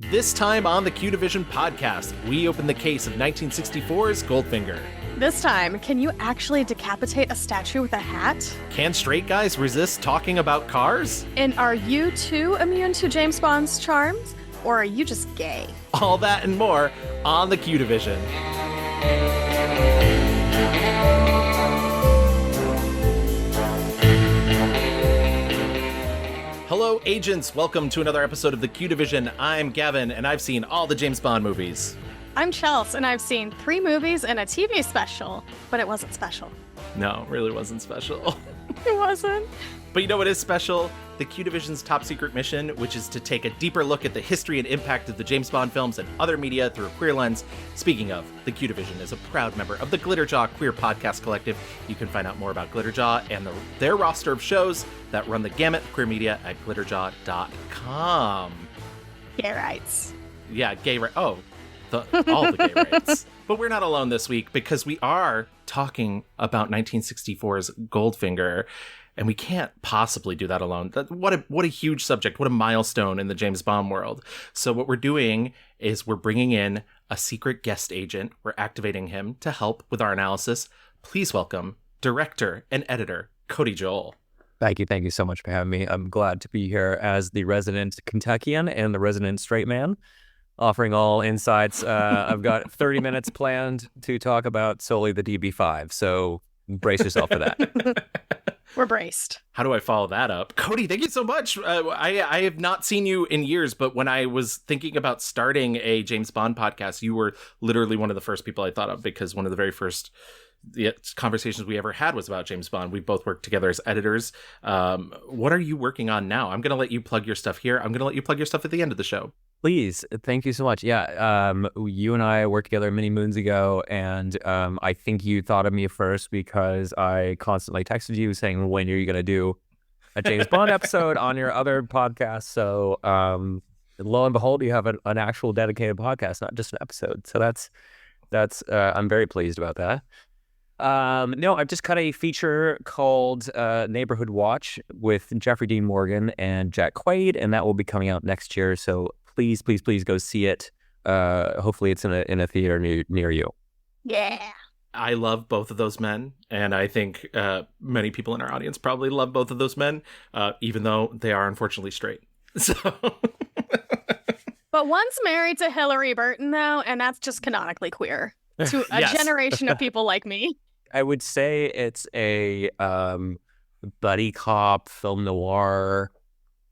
This time on the Q Division podcast, we open the case of 1964's Goldfinger. This time, can you actually decapitate a statue with a hat? Can straight guys resist talking about cars? And are you too immune to James Bond's charms? Or are you just gay? All that and more on the Q Division. Hello, agents. Welcome to another episode of the Q Division. I'm Gavin, and I've seen all the James Bond movies. I'm Chels, and I've seen 3 movies and a TV special, but it wasn't special. No, it really wasn't special. It wasn't. But you know what is special? The Q Division's top secret mission, which is to take a deeper look at the history and impact of the James Bond films and other media through a queer lens. Speaking of, the Q Division is a proud member of the Glitterjaw Queer Podcast Collective. You can find out more about Glitterjaw and their roster of shows that run the gamut of queer media at glitterjaw.com. Gay rights. Yeah, gay rights. Oh, all the gay rights. But we're not alone this week because we are talking about 1964's Goldfinger. And we can't possibly do that alone. What a huge subject. What a milestone in the James Bond world. So what we're doing is we're bringing in a secret guest agent. We're activating him to help with our analysis. Please welcome director and editor Cody Joel. Thank you so much for having me. I'm glad to be here as the resident Kentuckian and the resident straight man, offering all insights. I've got 30 minutes planned to talk about solely the DB5. So brace yourself for that. We're braced. How do I follow that up? Cody, thank you so much. I have not seen you in years, but when I was thinking about starting a James Bond podcast, you were literally one of the first people I thought of because one of the very first conversations we ever had was about James Bond. We both worked together as editors. What are you working on now? I'm going to let you plug your stuff here. I'm going to let you plug your stuff at the end of the show. Please. Thank you so much. Yeah. You and I worked together many moons ago, and I think you thought of me first because I constantly texted you saying, when are you going to do a James Bond episode on your other podcast? So lo and behold, you have an actual dedicated podcast, not just an episode. So that's I'm very pleased about that. No, I've just cut a feature called Neighborhood Watch with Jeffrey Dean Morgan and Jack Quaid, and that will be coming out next year. So please go see it. Hopefully it's in a theater near you. Yeah. I love both of those men, and I think many people in our audience probably love both of those men, even though they are unfortunately straight. So, But one's married to Hillary Burton, though, and that's just canonically queer to a Yes. generation of people like me. I would say it's a buddy cop, film noir,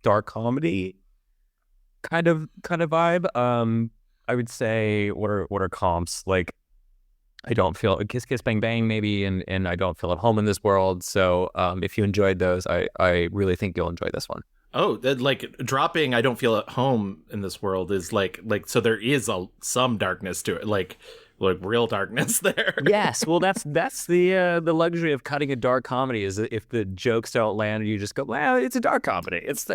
dark comedy kind of vibe. I would say what are comps? Like, I don't feel Kiss Kiss Bang Bang maybe, and I don't feel at home in this world. So if you enjoyed those, I really think you'll enjoy this one. Oh, like dropping I don't feel at home in this world is like so there is some darkness to it, like real darkness there. Yes, well, that's the luxury of cutting a dark comedy is that if the jokes don't land, you just go, well, it's a dark comedy. It's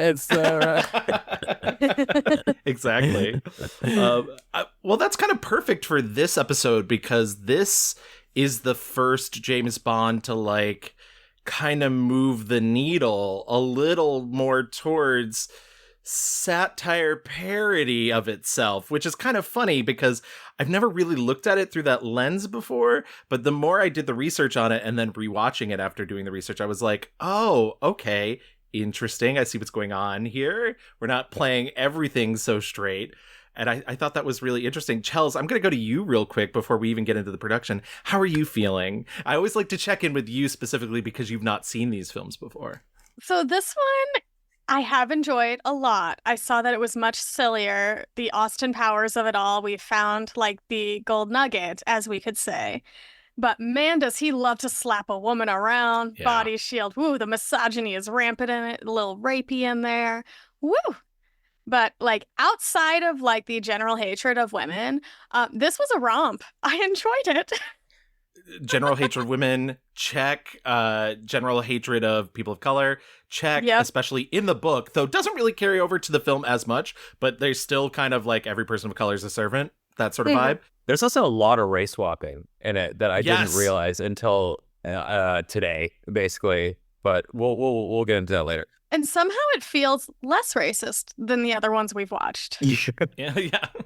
Exactly. Well, that's kind of perfect for this episode because this is the first James Bond to kind of move the needle a little more towards satire parody of itself, which is kind of funny because I've never really looked at it through that lens before, but the more I did the research on it and then rewatching it after doing the research, I was like, oh, okay, interesting. I see what's going on here. We're not playing everything so straight. And I thought that was really interesting. Chels, I'm going to go to you real quick before we even get into the production. How are you feeling? I always like to check in with you specifically because you've not seen these films before. So this one I have enjoyed a lot. I saw that it was much sillier. The Austin Powers of it all, we found the gold nugget, as we could say. But man, does he love to slap a woman around, Yeah. body shield. Woo, the misogyny is rampant in it, a little rapey in there. Woo! But outside of the general hatred of women, this was a romp. I enjoyed it. General hatred of women, check. General hatred of people of color, check. Yep. Especially in the book, though doesn't really carry over to the film as much, but there's still kind of every person of color is a servant, that sort of vibe. There's also a lot of race swapping in it that I didn't realize until today, basically. But we'll get into that later. And somehow it feels less racist than the other ones we've watched. Yeah,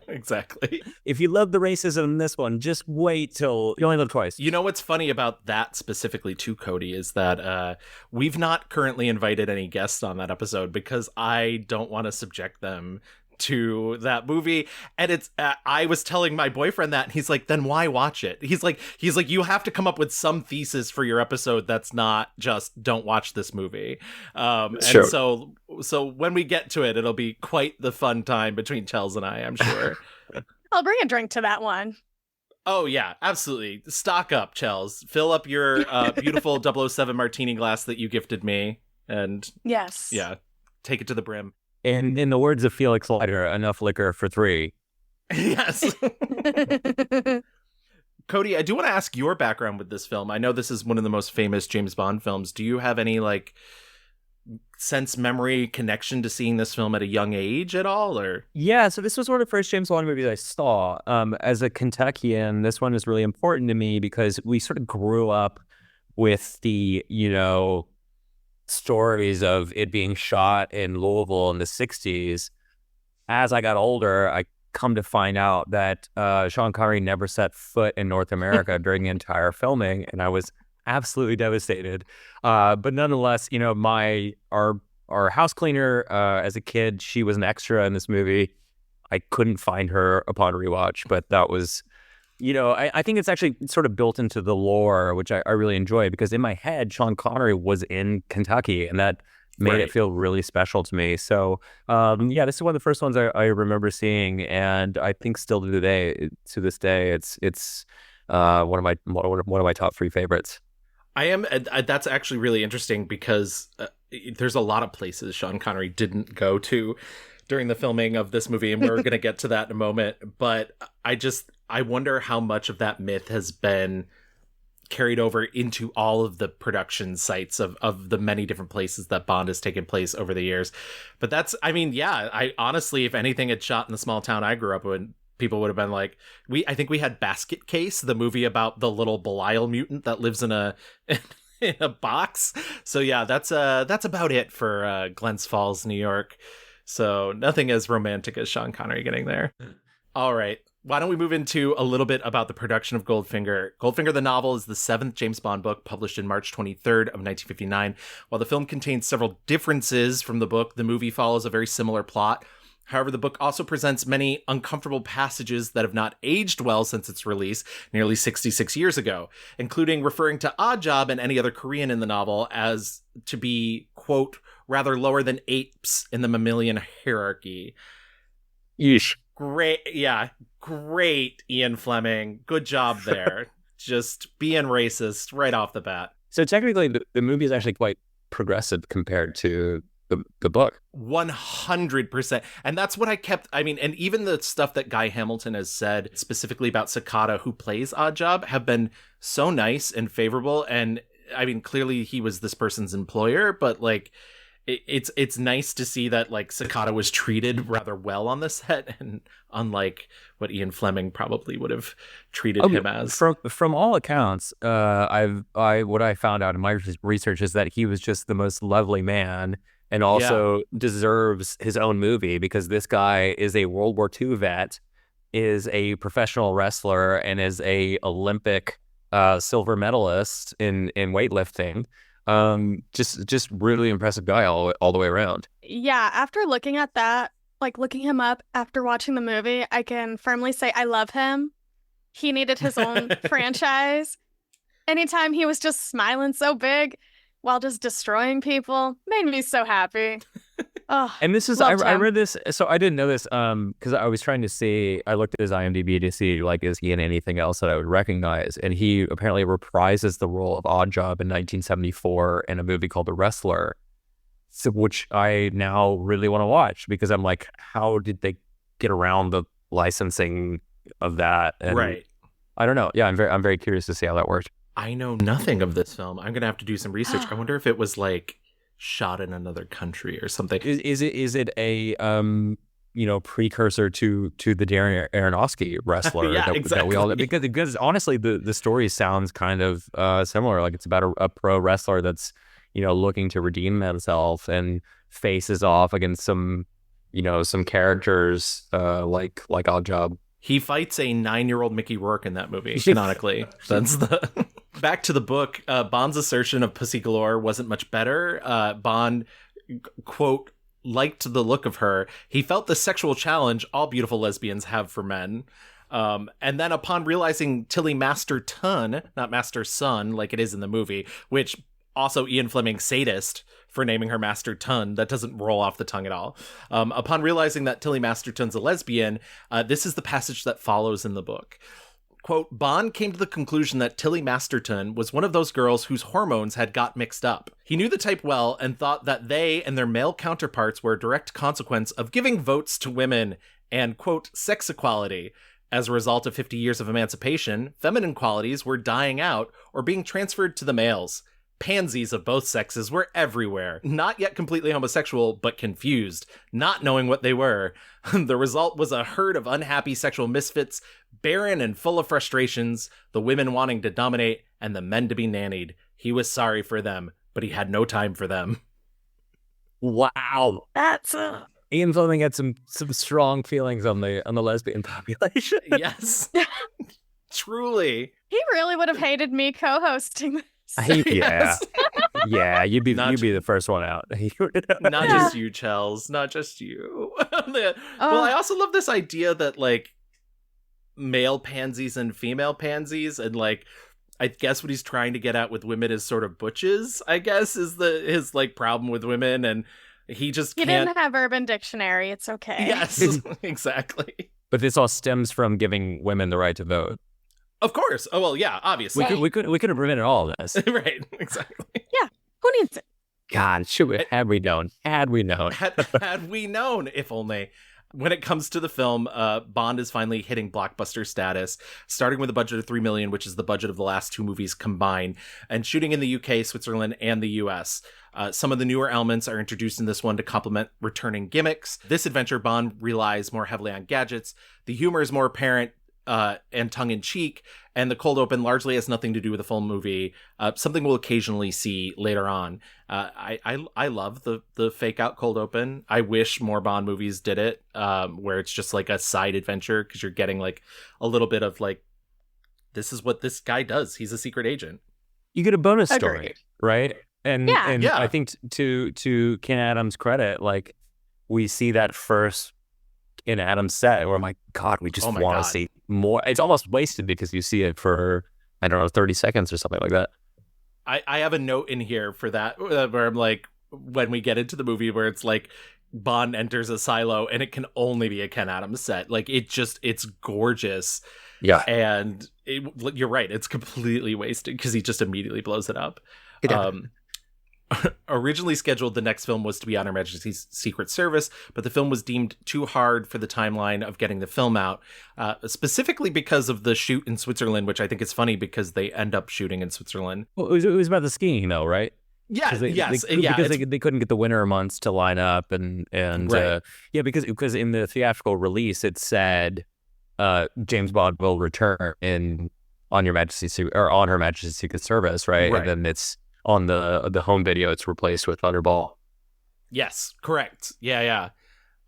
exactly. If you love the racism in this one, just wait till you only live twice. You know what's funny about that specifically too, Cody, is that we've not currently invited any guests on that episode because I don't want to subject them to that movie. And it's I was telling my boyfriend that, and he's like, then why watch it? He's like you have to come up with some thesis for your episode that's not just don't watch this movie. Sure. And so when we get to it, it'll be quite the fun time between Chels and I, I'm sure. I'll bring a drink to that one. Oh, yeah, absolutely. Stock up, Chels. Fill up your beautiful 007 martini glass that you gifted me. And yes. Yeah, take it to the brim. And in the words of Felix Leiter, enough liquor for 3. Yes. Cody, I do want to ask your background with this film. I know this is one of the most famous James Bond films. Do you have any, like, sense memory connection to seeing this film at a young age at all, or? Yeah, so this was one of the first James Bond movies I saw. As a Kentuckian, this one is really important to me because we sort of grew up with the, stories of it being shot in Louisville in the 60s. As I got older, I come to find out that Sean Connery never set foot in North America during the entire filming, and I was absolutely devastated. But nonetheless, our house cleaner as a kid, she was an extra in this movie. I couldn't find her upon rewatch, but that was, I think it's actually sort of built into the lore, which I really enjoy, because in my head, Sean Connery was in Kentucky, and that made it feel really special to me. So, this is one of the first ones I remember seeing, and I think still to this day, it's one of my top 3 favorites. That's actually really interesting because there's a lot of places Sean Connery didn't go to during the filming of this movie, and we're going to get to that in a moment. But I wonder how much of that myth has been carried over into all of the production sites of the many different places that Bond has taken place over the years. But I honestly, if anything had shot in the small town I grew up in, people would have been like, I think we had Basket Case, the movie about the little Belial mutant that lives in a in a box. So yeah, that's about it for Glens Falls, New York. So nothing as romantic as Sean Connery getting there. All right. Why don't we move into a little bit about the production of Goldfinger? Goldfinger, the novel, is the 7th James Bond book published in March 23rd of 1959. While the film contains several differences from the book, the movie follows a very similar plot. However, the book also presents many uncomfortable passages that have not aged well since its release nearly 66 years ago, including referring to Oddjob and any other Korean in the novel as to be, quote, rather lower than apes in the mammalian hierarchy. Yeesh. Great, Ian Fleming. Good job there. Just being racist right off the bat. So technically, the movie is actually quite progressive compared to the book. 100%. And that's what and even the stuff that Guy Hamilton has said specifically about Sakata, who plays Oddjob, have been so nice and favorable. And I mean, clearly he was this person's employer, but like, it's nice to see that like Sakata was treated rather well on the set, and unlike what Ian Fleming probably would have treated him as. From all accounts, what I found out in my research is that he was just the most lovely man, and also deserves his own movie, because this guy is a World War II vet, is a professional wrestler, and is a Olympic silver medalist in weightlifting. Just really impressive guy all the way around. Yeah, after looking at that, like looking him up after watching the movie, I can firmly say I love him. He needed his own franchise. Anytime he was just smiling so big while just destroying people made me so happy. Oh, and this is I read this, so I didn't know this because I was trying to see, I looked at his IMDb to see like, is he in anything else that I would recognize, and he apparently reprises the role of Oddjob in 1974 in a movie called The Wrestler, which I now really want to watch, because I'm like, how did they get around the licensing of that? And right. I don't know. Yeah, I'm very curious to see how that worked. I know nothing of this film. I'm gonna have to do some research. I wonder if it was like shot in another country or something. Is it a precursor to the Darren Aronofsky Wrestler that we all, because honestly the story sounds kind of similar. Like, it's about a pro wrestler that's looking to redeem himself, and faces off against some characters like Odd Job. He fights a 9-year-old Mickey Rourke in that movie, canonically. That's the... Back to the book, Bond's assertion of pussy galore wasn't much better. Bond, quote, liked the look of her. He felt the sexual challenge all beautiful lesbians have for men. And then upon realizing Tilly Masterton, not Master Son, like it is in the movie, which also Ian Fleming sadist for naming her Masterton, that doesn't roll off the tongue at all. Upon realizing that Tilly Masterton's a lesbian, this is the passage that follows in the book. Quote, Bond came to the conclusion that Tilly Masterton was one of those girls whose hormones had got mixed up. He knew the type well and thought that they and their male counterparts were a direct consequence of giving votes to women and, quote, sex equality. As a result of 50 years of emancipation, feminine qualities were dying out or being transferred to the males. Pansies of both sexes were everywhere, not yet completely homosexual, but confused, not knowing what they were. The result was a herd of unhappy sexual misfits, barren and full of frustrations, the women wanting to dominate and the men to be nannied. He was sorry for them, but he had no time for them. Wow. That's Ian Fleming had some strong feelings on the lesbian population. Yes. Truly. He really would have hated me co-hosting this. Yeah. Yeah, you'd be the first one out. Not just you, Chels. Not just you. Well, I also love this idea that, like, male pansies and female pansies, and, like, I guess what he's trying to get at with women is sort of butches, I guess, is his, like, problem with women, and he just can't... You didn't have Urban Dictionary, it's okay. Yes, exactly. But this all stems from giving women the right to vote. Of course. Oh, well, yeah, obviously. We could have prevented all of this. Right, exactly. Yeah, who needs it? God, had we known. Had we known, if only. When it comes to the film, Bond is finally hitting blockbuster status, starting with a budget of $3 million, which is the budget of the last two movies combined, and shooting in the UK, Switzerland, and the US. Some of the newer elements are introduced in this one to complement returning gimmicks. This adventure, Bond relies more heavily on gadgets. The humor is more apparent and tongue-in-cheek, and the cold open largely has nothing to do with the full movie, something we'll occasionally see later on. I love the fake-out cold open. I wish more Bond movies did it, where it's just like a side adventure, because you're getting like a little bit of like, this is what this guy does. He's a secret agent. You get a bonus Agreed. story, right? And I think to Ken Adams' credit, like, we see that first in Adam's set where I'm like, God, we just want to see more. It's almost wasted because you see it for, I don't know, 30 seconds or something like that. I have a note in here for that where I'm like, when we get into the movie where it's like Bond enters a silo and it can only be a Ken Adams set. Like, it's gorgeous. Yeah. And you're right. It's completely wasted because he just immediately blows it up. Yeah. Originally scheduled, the next film was to be on Her Majesty's Secret Service, but the film was deemed too hard for the timeline of getting the film out, specifically because of the shoot in Switzerland, which I think is funny because they end up shooting in Switzerland. Well, it was about the skiing, though, right? Yeah, because they couldn't get the winter months to line up, and right. Because in the theatrical release it said James Bond will return on Her Majesty's Secret Service, right? And then it's on the home video, it's replaced with Thunderball. Yes, correct. Yeah.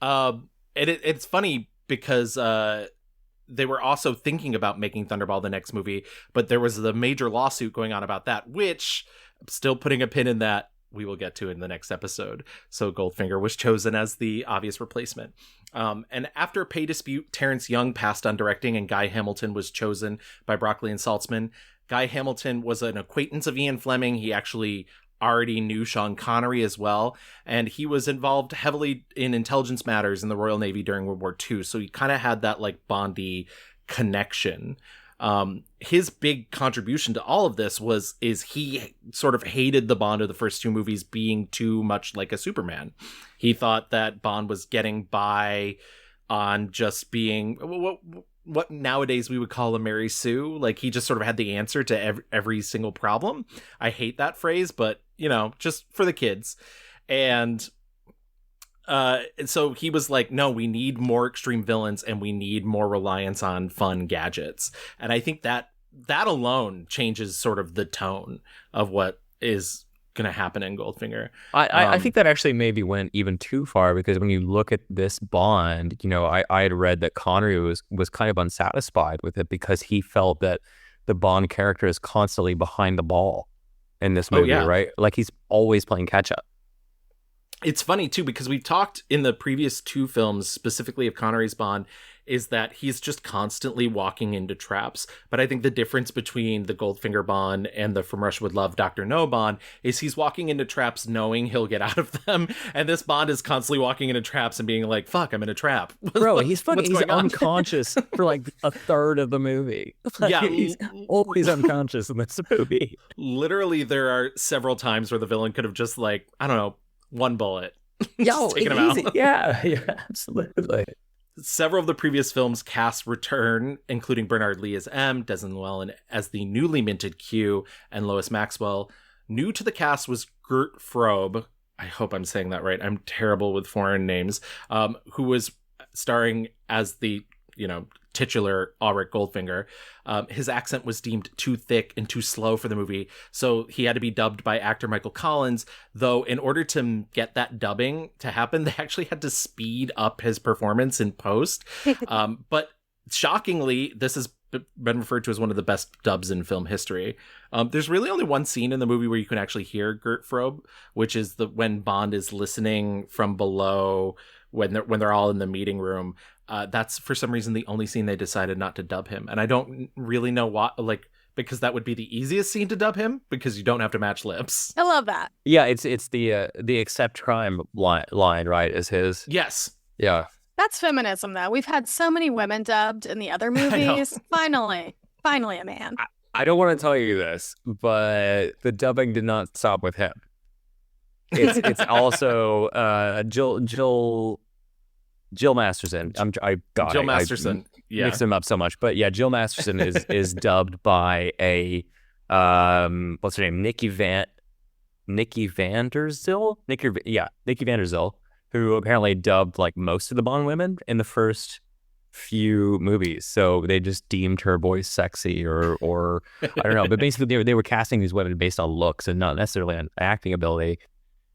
And it's funny because they were also thinking about making Thunderball the next movie, but there was the major lawsuit going on about that, which I'm still putting a pin in that we will get to in the next episode. So Goldfinger was chosen as the obvious replacement. And after a pay dispute, Terrence Young passed on directing and Guy Hamilton was chosen by Broccoli and Saltzman. Guy Hamilton was an acquaintance of Ian Fleming. He actually already knew Sean Connery as well, and he was involved heavily in intelligence matters in the Royal Navy during World War II, so he kind of had that like Bondy connection. His big contribution to all of this is he sort of hated the Bond of the first two movies being too much like a Superman. He thought that Bond was getting by on just being what nowadays we would call a Mary Sue. Like, he just sort of had the answer to every single problem. I hate that phrase, but, you know, just for the kids. And so he was like, no, we need more extreme villains and we need more reliance on fun gadgets. And I think that alone changes sort of the tone of what is gonna happen in Goldfinger. I think that actually maybe went even too far, because when you look at this Bond, you know, I had read that Connery was kind of unsatisfied with it because he felt that the Bond character is constantly behind the ball in this movie, right? Like he's always playing catch up. It's funny too, because we've talked in the previous 2 films, specifically of Connery's Bond, is that he's just constantly walking into traps. But I think the difference between the Goldfinger Bond and the From Russia with Love, Dr. No Bond, is he's walking into traps knowing he'll get out of them. And this Bond is constantly walking into traps and being like, fuck, I'm in a trap. Bro, he's unconscious for like a third of the movie. Like, yeah. He's always unconscious in this movie. Literally, there are several times where the villain could have just like, I don't know, 1 bullet. Yo, taken him out. Yeah, absolutely. Several of the previous films' cast return, including Bernard Lee as M, Desmond Llewellyn as the newly minted Q, and Lois Maxwell. New to the cast was Gert Frobe. I hope I'm saying that right. I'm terrible with foreign names. Who was starring as the, titular Ulrich Goldfinger. His accent was deemed too thick and too slow for the movie, so he had to be dubbed by actor Michael Collins, though in order to get that dubbing to happen, they actually had to speed up his performance in post. But shockingly, this has been referred to as one of the best dubs in film history. There's really only one scene in the movie where you can actually hear Gert Frobe, which is when Bond is listening from below when they're all in the meeting room. That's for some reason the only scene they decided not to dub him, and I don't really know why. Because that would be the easiest scene to dub him, because you don't have to match lips. I love that. Yeah, it's the accept crime line, right? Is his? Yes. Yeah. That's feminism, though. We've had so many women dubbed in the other movies. Finally a man. I don't want to tell you this, but the dubbing did not stop with him. It's also Jill Masterson. Jill Masterson. I mixed them up so much, but yeah, Jill Masterson is dubbed by a what's her name? Nikki Vanderzil, who apparently dubbed like most of the Bond women in the first few movies. So they just deemed her voice sexy, or I don't know. But basically, they were casting these women based on looks and not necessarily on acting ability.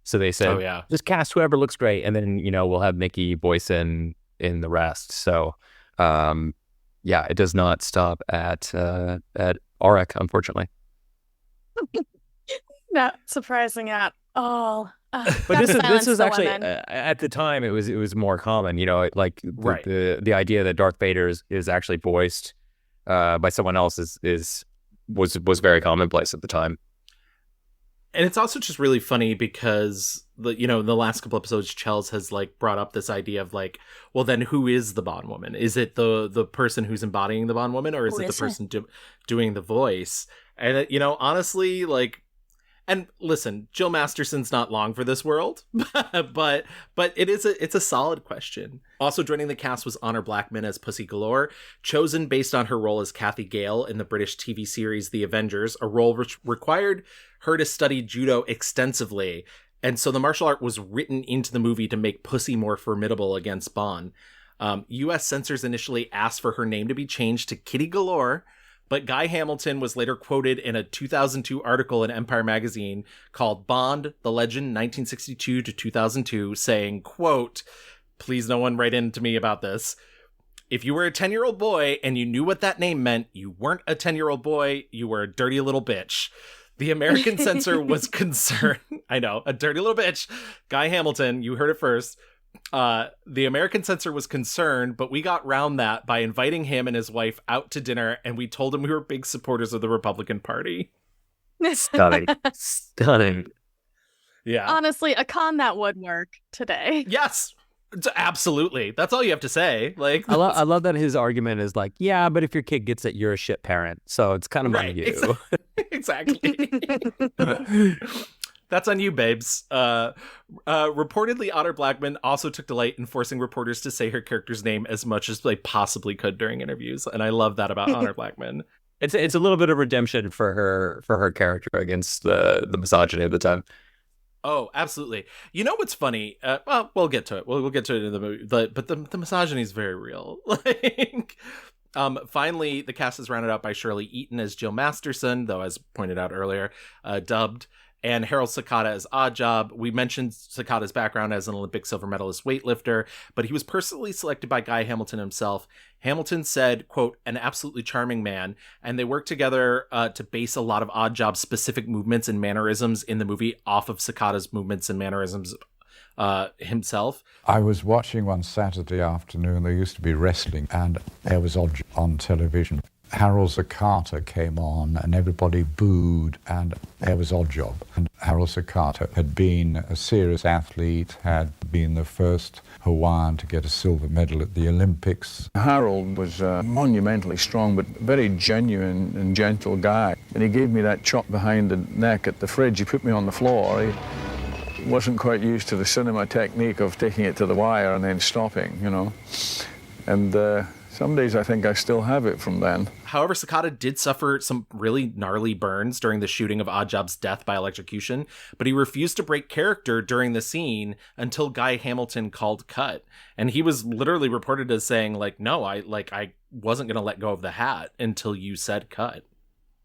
So they said, just cast whoever looks great, and then, we'll have Nikki voice in the rest. So, it does not stop at Auric, unfortunately. Not surprising at all. But this was actually at the time it was more common. The idea that Darth Vader is actually voiced by someone else was very commonplace at the time. And it's also just really funny because the last couple episodes, Chels has brought up this idea of well, then who is the Bond woman? Is it the person who's embodying the Bond woman, or is it the person doing the voice? And honestly, and listen, Jill Masterson's not long for this world, but it's a solid question. Also joining the cast was Honor Blackman as Pussy Galore, chosen based on her role as Kathy Gale in the British TV series The Avengers, a role which required her to study judo extensively, and so the martial art was written into the movie to make Pussy more formidable against Bond. U.S. censors initially asked for her name to be changed to Kitty Galore, but Guy Hamilton was later quoted in a 2002 article in Empire magazine called Bond, The Legend, 1962 to 2002, saying, quote, "Please no one write in to me about this. If you were a 10-year-old boy and you knew what that name meant, you weren't a 10-year-old boy, you were a dirty little bitch." The American censor was concerned. I know, a dirty little bitch. Guy Hamilton, you heard it first. The American censor was concerned, but we got round that by inviting him and his wife out to dinner, and we told him we were big supporters of the Republican Party. Stunning. Yeah. Honestly, a con that would work today. Yes. Absolutely. That's all you have to say. I love that his argument is yeah, but if your kid gets it, you're a shit parent, so it's kind of on you. Exactly. That's on you, babes. Reportedly, Honor Blackman also took delight in forcing reporters to say her character's name as much as they possibly could during interviews, and I love that about Honor Blackman. It's a little bit of redemption for her character against the misogyny of the time. Oh, absolutely. You know what's funny? Well, we'll get to it. We'll get to it in the movie, but the misogyny is very real. Finally, the cast is rounded out by Shirley Eaton as Jill Masterson, though as pointed out earlier, dubbed. and Harold Sakata as Oddjob. We mentioned Sakata's background as an Olympic silver medalist weightlifter, but he was personally selected by Guy Hamilton himself. Hamilton said, quote, an absolutely charming man, and they worked together to base a lot of Oddjob's specific movements and mannerisms in the movie off of Sakata's movements and mannerisms himself. I was watching one Saturday afternoon. There used to be wrestling, and there was on television. Harold Sakata came on, and everybody booed, and there was Oddjob. And Harold Sakata had been a serious athlete, had been the first Hawaiian to get a silver medal at the Olympics. Harold was a monumentally strong but very genuine and gentle guy. And he gave me that chop behind the neck at the fridge. He put me on the floor. He wasn't quite used to the cinema technique of taking it to the wire and then stopping, you know. And some days I think I still have it from then. However, Sakata did suffer some really gnarly burns during the shooting of Oddjob's death by electrocution, but he refused to break character during the scene until Guy Hamilton called cut. And he was literally reported as saying, like, no, I wasn't going to let go of the hat until you said cut.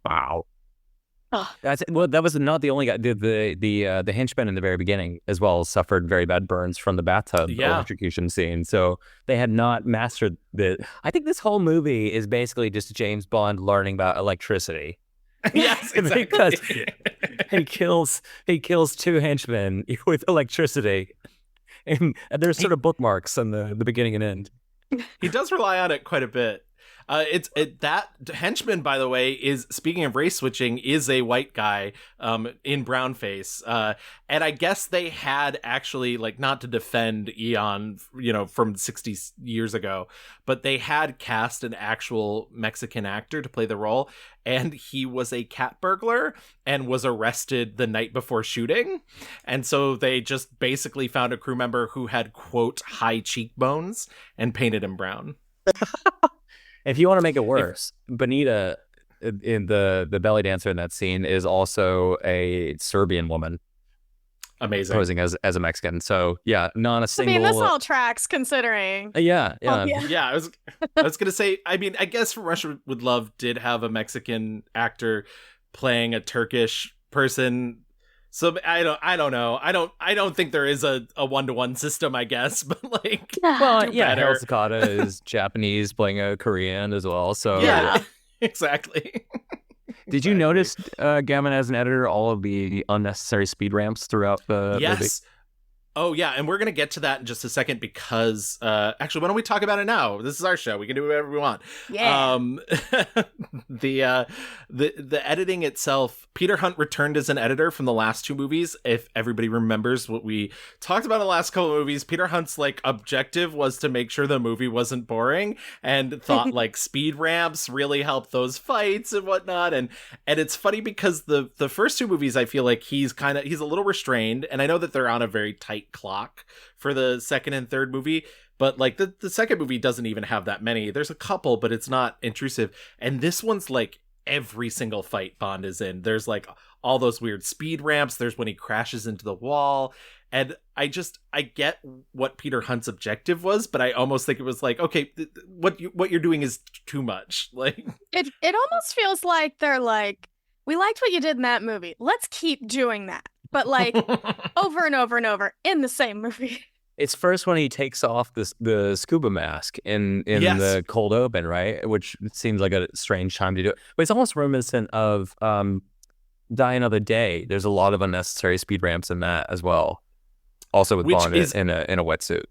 Wow. That was not the only guy. The henchman in the very beginning as well suffered very bad burns from the bathtub electrocution scene. So they had not mastered the. I think this whole movie is basically just James Bond learning about electricity. Yes, exactly. Because he kills two henchmen with electricity, and there's sort of bookmarks on the beginning and end. He does rely on it quite a bit. That henchman, by the way, is, speaking of race switching, is a white guy in brownface. And I guess they had actually, like, not to defend Eon, you know, from 60 years ago, but they had cast an actual Mexican actor to play the role. And he was a cat burglar and was arrested the night before shooting. And so they just basically found a crew member who had, quote, high cheekbones and painted him brown. If you want to make it worse, Bonita, in the belly dancer in that scene, is also a Serbian woman. Amazing. Posing as a Mexican. So, yeah, not a single... I mean, this all tracks considering. Yeah. Yeah, I was going to say, I mean, I guess From Russia with Love did have a Mexican actor playing a Turkish person. So I don't know. I don't think there is a 1-to-1 system, I guess, but like, well, yeah, better. Harold Sakata is Japanese playing a Korean as well. So yeah, exactly. Did you notice, Gavin, as an editor, all of the unnecessary speed ramps throughout the movie? Yes. Oh, yeah, and we're going to get to that in just a second because, actually, why don't we talk about it now? This is our show. We can do whatever we want. Yeah. The editing itself, Peter Hunt returned as an editor from the last two movies. If everybody remembers what we talked about in the last couple of movies, Peter Hunt's, like, objective was to make sure the movie wasn't boring and thought, like, speed ramps really helped those fights and whatnot. And it's funny because the first two movies, I feel like he's a little restrained, and I know that they're on a very tight clock for the second and third movie, but like the second movie doesn't even have that many. There's a couple, but it's not intrusive. And this one's like every single fight Bond is in. There's like all those weird speed ramps. There's when he crashes into the wall. And I get what Peter Hunt's objective was, but I almost think it was like, okay, what you're doing is too much. Like it almost feels like they're like, we liked what you did in that movie. Let's keep doing that. But like over and over and over in the same movie. It's first when he takes off the scuba mask in Yes. the cold open, right? Which seems like a strange time to do it. But it's almost reminiscent of Die Another Day. There's a lot of unnecessary speed ramps in that as well. Also with Bond in a wetsuit.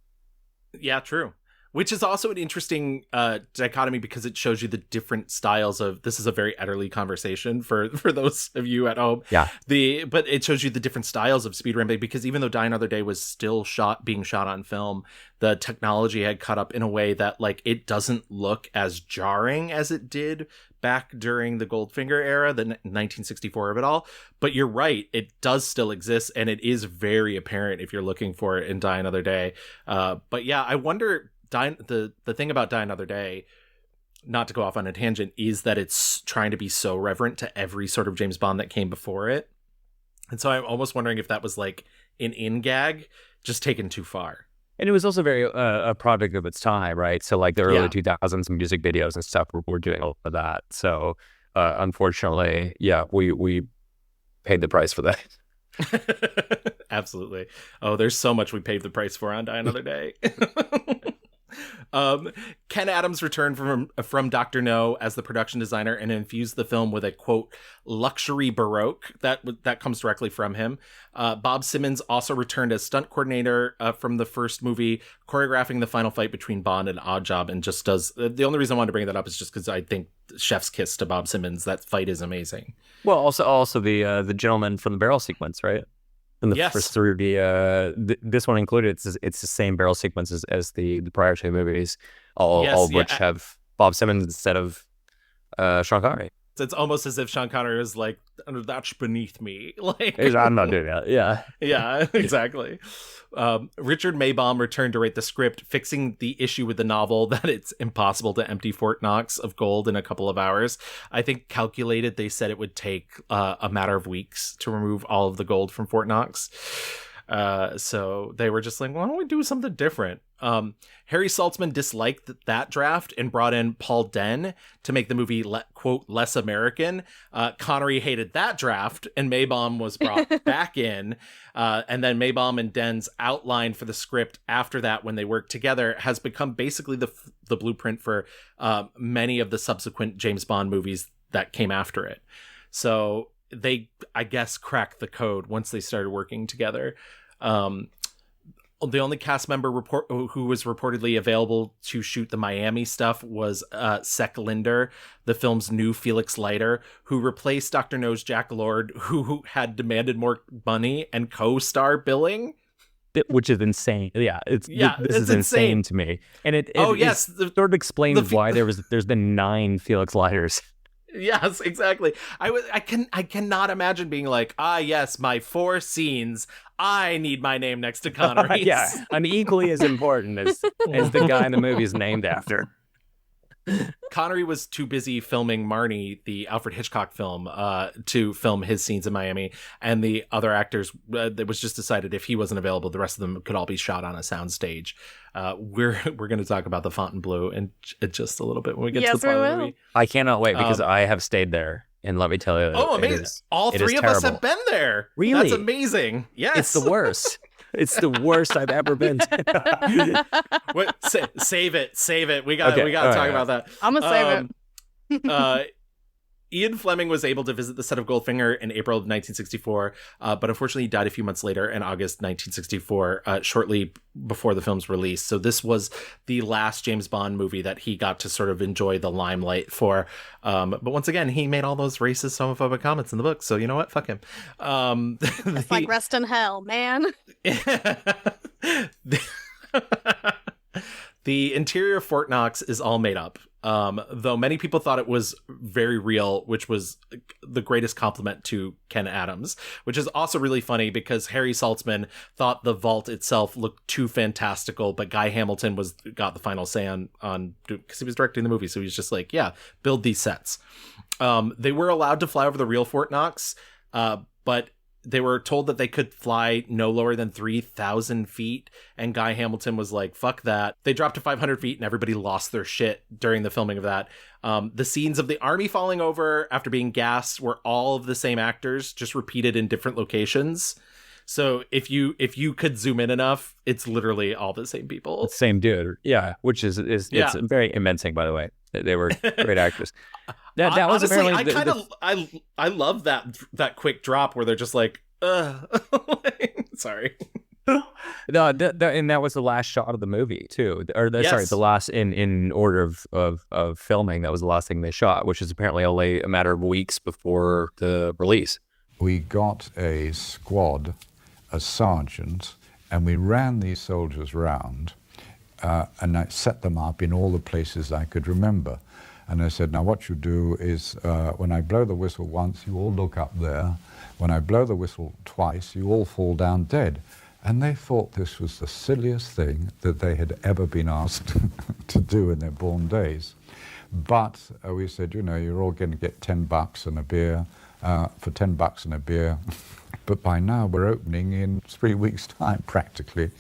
Yeah, true. Which is also an interesting dichotomy because it shows you the different styles of, this is a very Ederly conversation for those of you at home. Yeah. But it shows you the different styles of speed ramping because even though Die Another Day was still being shot on film, the technology had caught up in a way that like it doesn't look as jarring as it did back during the Goldfinger era, the 1964 of it all. But you're right, it does still exist and it is very apparent if you're looking for it in Die Another Day. But yeah, I wonder... the thing about Die Another Day, not to go off on a tangent, is that it's trying to be so reverent to every sort of James Bond that came before it. And so I'm almost wondering if that was like an in-gag just taken too far. And it was also very a product of its time, right? So like the early 2000s music videos and stuff were doing all of that. So unfortunately, yeah, we paid the price for that. Absolutely. Oh, there's so much we paid the price for on Die Another Day. Ken Adams returned from Dr. No as the production designer and infused the film with a, quote, luxury baroque that comes directly from him. Bob Simmons also returned as stunt coordinator from the first movie, choreographing the final fight between Bond and Oddjob, and just does... The only reason I wanted to bring that up is just because I think chef's kiss to Bob Simmons. That fight is amazing. Well, also the gentleman from the barrel sequence, right? In the first three, this one included, it's the same barrel sequence as the prior two movies, all of which have Bob Simmons instead of Sean Connery. It's almost as if Sean Connery is like, that's beneath me. Like, I'm not doing that. Yeah. Yeah, exactly. Richard Maybaum returned to write the script, fixing the issue with the novel that it's impossible to empty Fort Knox of gold in a couple of hours. I think calculated, they said it would take a matter of weeks to remove all of the gold from Fort Knox. So they were just like, why don't we do something different? Harry Saltzman disliked that draft and brought in Paul Den to make the movie, quote, less American. Connery hated that draft, and Maybaum was brought back in. And then Maybaum and Den's outline for the script after that, when they worked together, has become basically the blueprint for many of the subsequent James Bond movies that came after it. So they, I guess, cracked the code once they started working together. The only cast member who was reportedly available to shoot the Miami stuff was Sek Linder, the film's new Felix Leiter, who replaced Dr. No's Jack Lord, who had demanded more money and co-star billing. Which is insane. Yeah, this is insane to me. And it sort of explains why there's been 9 Felix Leiters. Yes, exactly. I cannot imagine being like, yes, my 4 scenes, I need my name next to Connery's. Yeah, I'm equally as important as the guy in the movie is named after. Connery was too busy filming Marnie, the Alfred Hitchcock film, to film his scenes in Miami, and the other actors, it was just decided if he wasn't available, the rest of them could all be shot on a soundstage. We're going to talk about the Fontainebleau in just a little bit when we get to the part of the movie. I cannot wait because I have stayed there. And let me tell you, amazing! All 3 of us have been there. Really? That's amazing. Yes, it's the worst. It's the worst I've ever been to. Wait, save it. We got to talk about that. I'm gonna save it. Ian Fleming was able to visit the set of Goldfinger in April of 1964, but unfortunately he died a few months later in August 1964, shortly before the film's release. So this was the last James Bond movie that he got to sort of enjoy the limelight for. But once again, he made all those racist, homophobic comments in the book. So you know what? Fuck him. It's like rest in hell, man. The interior of Fort Knox is all made up. Though many people thought it was very real, which was the greatest compliment to Ken Adams, which is also really funny because Harry Saltzman thought the vault itself looked too fantastical, but Guy Hamilton got the final say on because he was directing the movie. So he's just like, yeah, build these sets. They were allowed to fly over the real Fort Knox, but they were told that they could fly no lower than 3,000 feet. And Guy Hamilton was like, fuck that. They dropped to 500 feet and everybody lost their shit during the filming of that. The scenes of the army falling over after being gassed were all of the same actors, just repeated in different locations. So if you could zoom in enough, it's literally all the same people. It's the same dude. Yeah. Which is it's very immensive, by the way. They were great actors. That was honestly, apparently I love that quick drop where they're just like, sorry. No, and that was the last shot of the movie too, sorry, the last in order of filming. That was the last thing they shot, which is apparently only a matter of weeks before the release. We got a squad, a sergeant, and we ran these soldiers round, and I set them up in all the places I could remember. And I said, now what you do is, when I blow the whistle once, you all look up there. When I blow the whistle twice, you all fall down dead. And they thought this was the silliest thing that they had ever been asked to do in their born days. But we said, you're all going to get $10 and a beer, for $10 and a beer. But by now we're opening in 3 weeks' time, practically.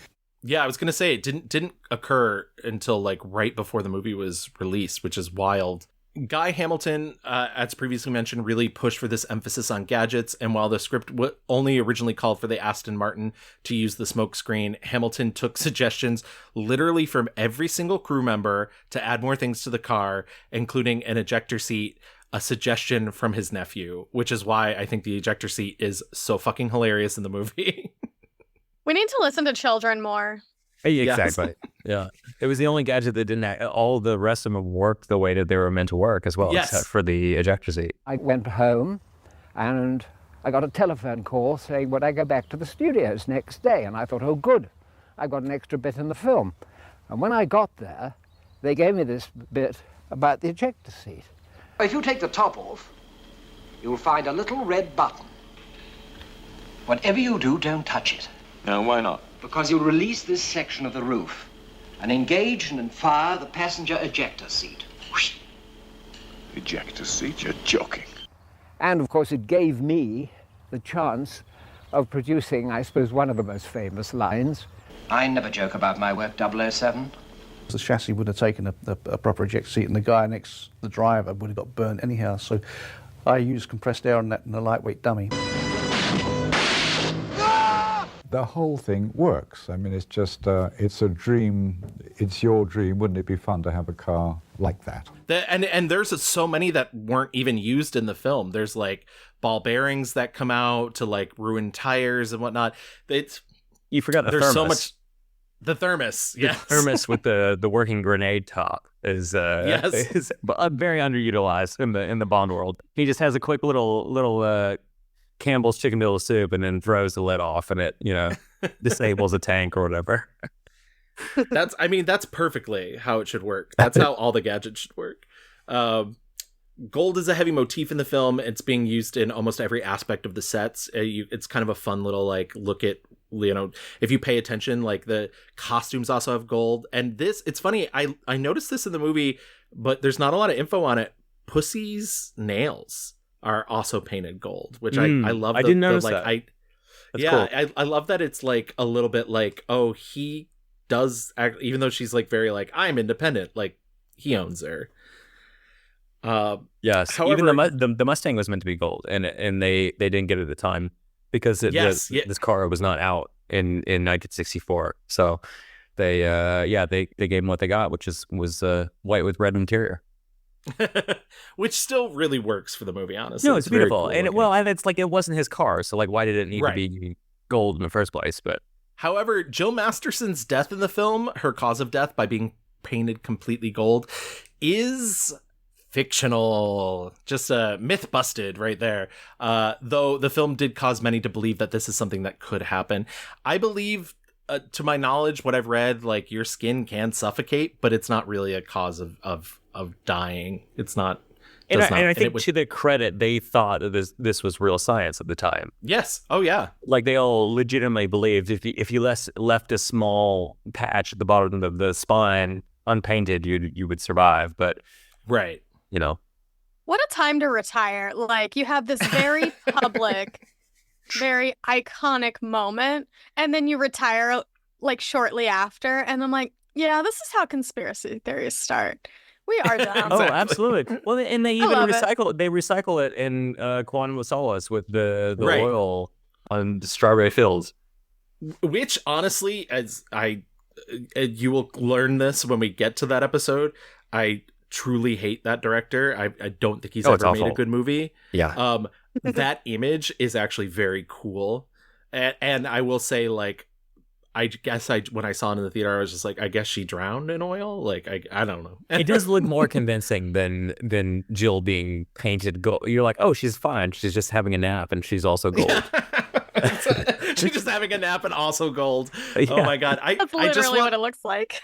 Yeah, I was going to say it didn't occur until like right before the movie was released, which is wild. Guy Hamilton, as previously mentioned, really pushed for this emphasis on gadgets. And while the script only originally called for the Aston Martin to use the smoke screen, Hamilton took suggestions literally from every single crew member to add more things to the car, including an ejector seat, a suggestion from his nephew, which is why I think the ejector seat is so fucking hilarious in the movie. We need to listen to children more. Exactly. Yeah. It was the only gadget that didn't all the rest of them worked the way that they were meant to work as well, except for the ejector seat. I went home and I got a telephone call saying, would I go back to the studios next day? And I thought, oh, good. I got an extra bit in the film. And when I got there, they gave me this bit about the ejector seat. If you take the top off, you'll find a little red button. Whatever you do, don't touch it. No, why not? Because you'll release this section of the roof and engage and fire the passenger ejector seat. Whoosh. Ejector seat? You're joking. And, of course, it gave me the chance of producing, I suppose, one of the most famous lines. I never joke about my work, 007. The chassis would have taken a proper ejector seat, and the guy next, the driver, would have got burnt anyhow. So I used compressed air on that in a lightweight dummy. The whole thing works. I mean, it's just, it's a dream. It's your dream. Wouldn't it be fun to have a car like that? And there's so many that weren't even used in the film. There's like ball bearings that come out to like ruin tires and whatnot. You forgot the there's thermos. So much. The thermos, yes. The thermos with the working grenade top is is very underutilized in the Bond world. He just has a quick little Campbell's chicken noodle soup and then throws the lid off and it, disables a tank or whatever. That's perfectly how it should work. That's how all the gadgets should work. Gold is a heavy motif in the film. It's being used in almost every aspect of the sets. It's kind of a fun little look at, if you pay attention, the costumes also have gold. And it's funny, I noticed this in the movie, but there's not a lot of info on it. Pussy's nails are also painted gold, which I love. I didn't notice that. Cool. I love that it's a little bit he does act, even though she's very I'm independent, he owns her. Yes. However, even the Mustang was meant to be gold, and they didn't get it at the time because this car was not out in 1964. So they gave them what they got, which was white with red interior. Which still really works for the movie, honestly. No, it's beautiful. Cool And it's it wasn't his car, so why did it need to be gold in the first place? But however, Jill Masterson's death in the film, her cause of death by being painted completely gold, is fictional. Just a myth busted right there. Though the film did cause many to believe that this is something that could happen. I believe, to my knowledge, what I've read, your skin can suffocate, but it's not really a cause of dying. It's not. And I think to their credit, they thought that this was real science at the time. Yes. Oh yeah. They all legitimately believed if you left a small patch at the bottom of the spine unpainted, you would survive. But right. What a time to retire. You have this very public, very iconic moment, and then you retire shortly after, and I'm yeah, this is how conspiracy theories start. We are done. Oh, absolutely. Well, and they even recycle it in Quantum of Solace with the oil on the strawberry fields. Which, honestly, you will learn this when we get to that episode, I truly hate that director. I don't think he's ever made a good movie. Yeah. That image is actually very cool. And I will say, I guess when I saw it in the theater, I was just I guess she drowned in oil. I don't know. It does look more convincing than Jill being painted gold. You're oh, she's fine. She's just having a nap and she's also gold. She's just having a nap and also gold. Yeah. Oh my God. That's literally what it looks like.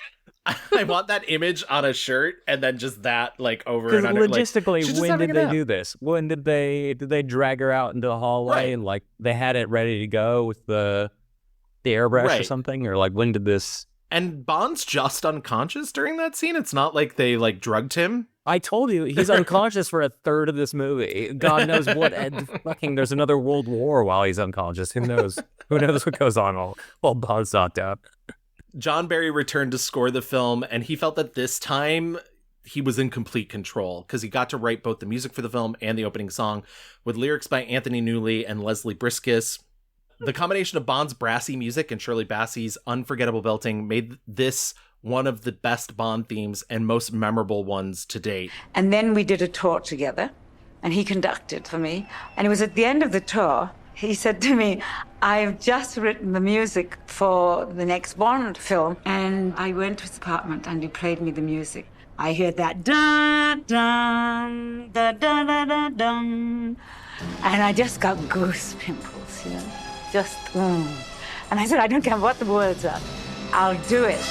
I want that image on a shirt and then just that over and under. Logistically, when did they do this? When did they drag her out into the hallway and they had it ready to go with the airbrush or something? Or when did this? And Bond's just unconscious during that scene. It's not like they drugged him. I told you he's unconscious for a third of this movie. God knows what. There's another World War while he's unconscious. Who knows? Who knows what goes on while Bond's knocked out? John Barry returned to score the film, and he felt that this time he was in complete control because he got to write both the music for the film and the opening song with lyrics by Anthony Newley and Leslie Briskus. The combination of Bond's brassy music and Shirley Bassey's unforgettable belting made this one of the best Bond themes and most memorable ones to date. And then we did a tour together, and he conducted for me. And it was at the end of the tour, he said to me, I've just written the music for the next Bond film. And I went to his apartment and he played me the music. I heard that dun dun da da da da dun, and I just got goose pimples, just And I said, I don't care what the words are, I'll do it.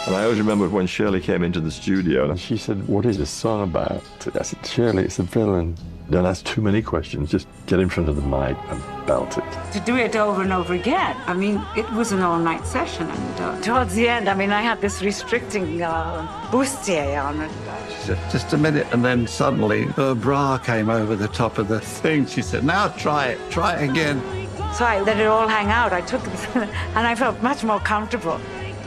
And I always remember when Shirley came into the studio and she said, what is this song about? I said, Shirley, it's a villain. Don't ask too many questions, just get in front of the mic and belt it. To do it over and over again, I mean, it was an all-night session, and towards the end, I mean, I had this restricting bustier on it. She said, just a minute, and then suddenly her bra came over the top of the thing. She said, now try it again. So I let it all hang out. I took it, and I felt much more comfortable,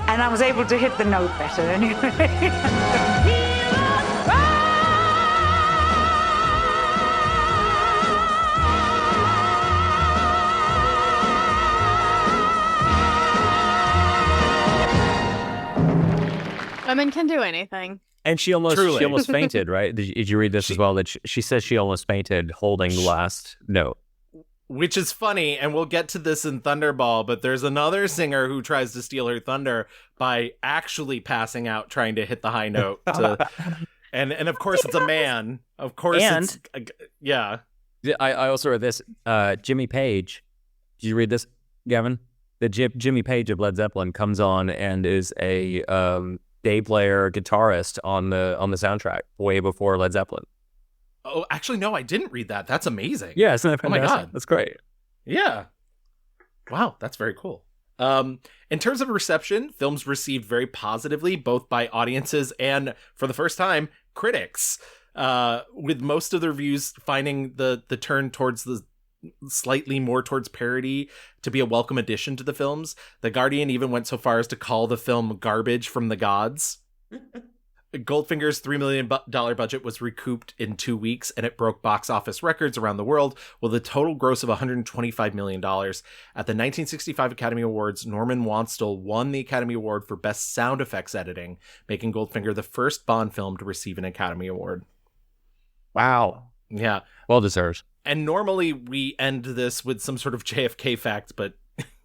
and I was able to hit the note better anyway. Women can do anything. And she almost fainted, right? Did you read this as well? That she says she almost fainted holding the last note. Which is funny, and we'll get to this in Thunderball, but there's another singer who tries to steal her thunder by actually passing out trying to hit the high note. And of course it's a man. Of course yeah. I also read this. Jimmy Page. Did you read this, Gavin? The Jimmy Page of Led Zeppelin comes on and is a day player guitarist on the soundtrack way before Led Zeppelin. Oh, actually, no, I didn't read that. That's amazing. Yeah, isn't that fantastic? Oh my God. That's great. Yeah. Wow, that's very cool. In terms of reception, films received very positively, both by audiences and, for the first time, critics, with most of the reviews finding the turn towards the slightly more towards parody to be a welcome addition to the films. The Guardian even went so far as to call the film garbage from the gods. Goldfinger's $3 million budget was recouped in 2 weeks, and it broke box office records around the world with a total gross of $125 million. At the 1965 Academy Awards, Norman Wanstall won the Academy Award for Best Sound Effects Editing, making Goldfinger the first Bond film to receive an Academy Award. Wow. Yeah. Well deserved. And normally we end this with some sort of JFK fact, but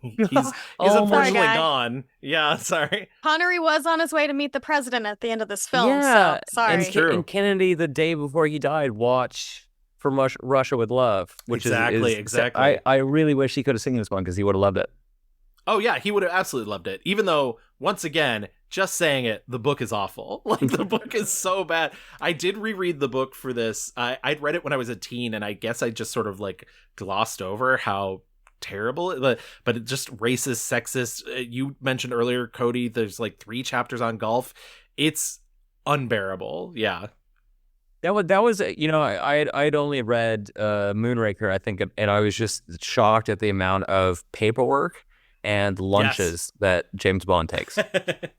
he's unfortunately gone. Yeah, sorry. Connery was on his way to meet the president at the end of this film, yeah, so sorry. And Kennedy, the day before he died, watched From Russia with Love, which exactly. I really wish he could have seen this one because he would have loved it. Oh, yeah, he would have absolutely loved it. Even though, once again, just saying it, the book is awful. Like, the book is so bad. I did reread the book for this. I'd read it when I was a teen, and I guess I just sort of, like, glossed over how terrible but it just racist, sexist. You mentioned earlier, Cody, there's, like, 3 chapters on golf. It's unbearable. Yeah. That was I'd only read Moonraker, I think, and I was just shocked at the amount of paperwork and lunches that James Bond takes. and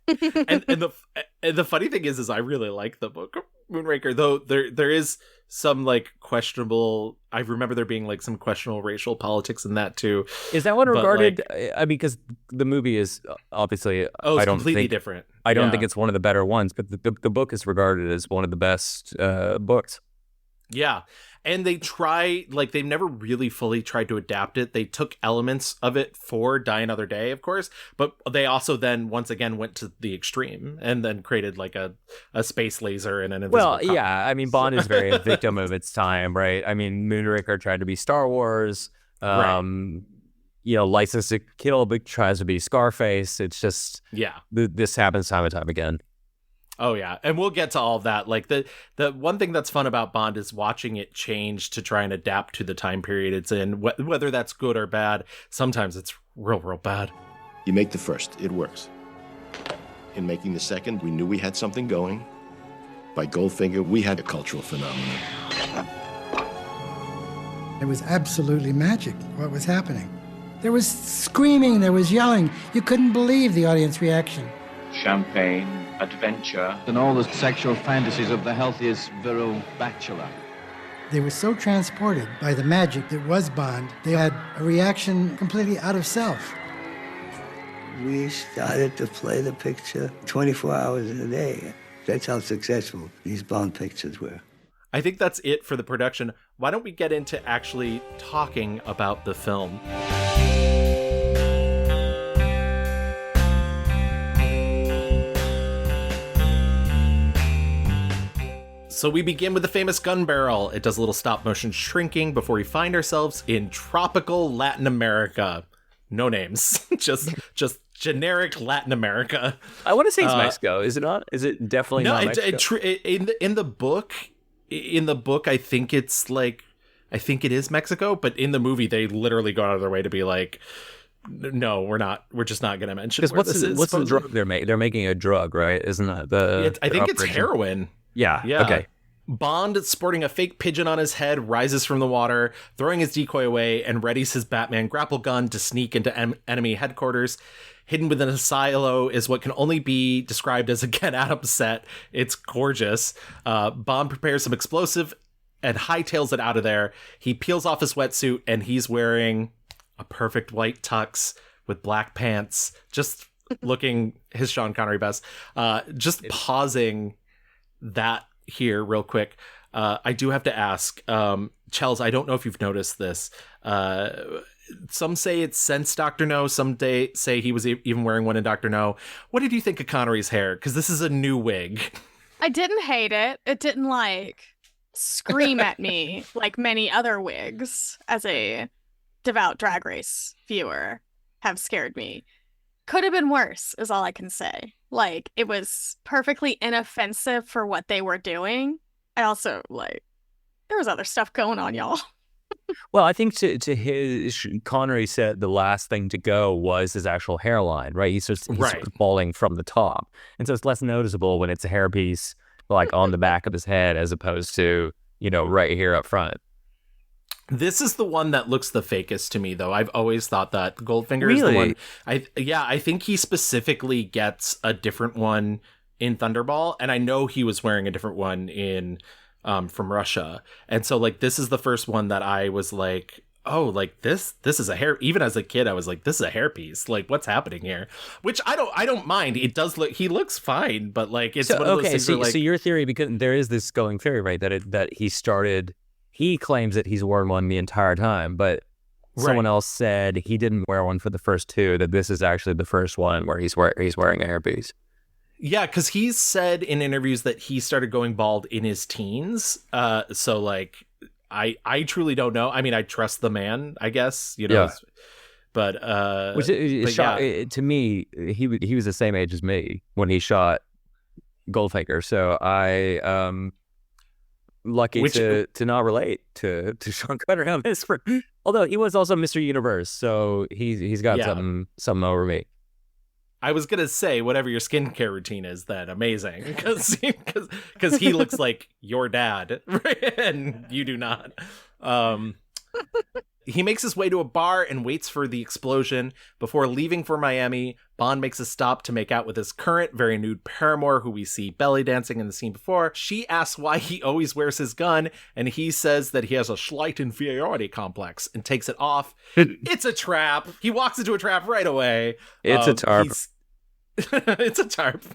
the funny thing is I really like the book Moonraker, though there is some like questionable. I remember there being like some questionable racial politics in that too. Is that one regarded? I mean, because the movie is obviously it's completely different. I don't think it's one of the better ones, but the book is regarded as one of the best books. Yeah. And they've never really fully tried to adapt it. They took elements of it for Die Another Day, of course, but they also then once again went to the extreme and then created like a space laser and an invisible car. Yeah, I mean, Bond is very a victim of its time, right? I mean, Moonraker tried to be Star Wars, right. License to Kill tries to be Scarface. It's just, this happens time and time again. Oh, yeah. And we'll get to all of that. Like the one thing that's fun about Bond is watching it change to try and adapt to the time period it's in, whether that's good or bad. Sometimes it's real, real bad. You make the first, it works. In making the second, we knew we had something going. By Goldfinger, we had a cultural phenomenon. It was absolutely magic what was happening. There was screaming, there was yelling. You couldn't believe the audience reaction. champagne, adventure, and all the sexual fantasies of the healthiest virile bachelor. They were so transported by the magic that was Bond, they had a reaction completely out of self. We started to play the picture 24 hours a day. That's how successful these Bond pictures were. I think that's it for the production. Why don't we get into actually talking about the film? So we begin with the famous gun barrel. It does a little stop motion shrinking before we find ourselves in tropical Latin America. No names, just generic Latin America. I want to say it's Mexico. Is it not? Is it definitely not Mexico? In the book, I think it is Mexico, but in the movie they literally go out of their way to be like, no, we're not. We're just not going to mention. Because what's the drug they're making? They're making a drug, right? Isn't that I think it's heroin. Yeah. Okay. Bond, sporting a fake pigeon on his head, rises from the water, throwing his decoy away, and readies his Batman grapple gun to sneak into enemy headquarters. Hidden within a silo is what can only be described as a Get Adam set. It's gorgeous. Bond prepares some explosive and hightails it out of there. He peels off his wetsuit, and he's wearing a perfect white tux with black pants, just looking his Sean Connery best. Just pausing that here real quick. I do have to ask, Chels, I don't know if you've noticed this. Some say it's since Dr. No. Some say he was even wearing one in Dr. No. What did you think of Connery's hair? Because this is a new wig. I didn't hate it. It didn't scream at me like many other wigs as a devout Drag Race viewer have scared me. Could have been worse is all I can say. It was perfectly inoffensive for what they were doing. I also, there was other stuff going on, y'all. Well, I think to his, Connery said the last thing to go was his actual hairline, right? He's sort of falling from the top. And so it's less noticeable when it's a hairpiece, on the back of his head as opposed to, right here up front. This is the one that looks the fakest to me, though. I've always thought that Goldfinger is the one. I think he specifically gets a different one in Thunderball, and I know he was wearing a different one in from Russia. And so this is the first one that I was like, oh, this is a hair. Even as a kid, I was like, this is a hairpiece. What's happening here? Which I don't mind. It does look, he looks fine, but it's one of those things so your theory, because there is this going theory, right, that he claims that he's worn one the entire time, but someone else said he didn't wear one for the first two, that this is actually the first one where he's wearing a hairpiece. Yeah, because he's said in interviews that he started going bald in his teens. So I truly don't know. I mean, I trust the man, I guess, Yeah. But to me, he was the same age as me when he shot Goldfinger. So I lucky to not relate to Sean Connery on this. Although he was also Mr. Universe, so he's got something over me. I was gonna say whatever your skincare routine is, then amazing, because he looks like your dad, and you do not. He makes his way to a bar and waits for the explosion. Before leaving for Miami, Bond makes a stop to make out with his current, very nude paramour, who we see belly dancing in the scene before. She asks why he always wears his gun, and he says that he has a slight inferiority complex and takes it off. It's a trap. He walks into a trap right away. It's a tarp. It's a tarp.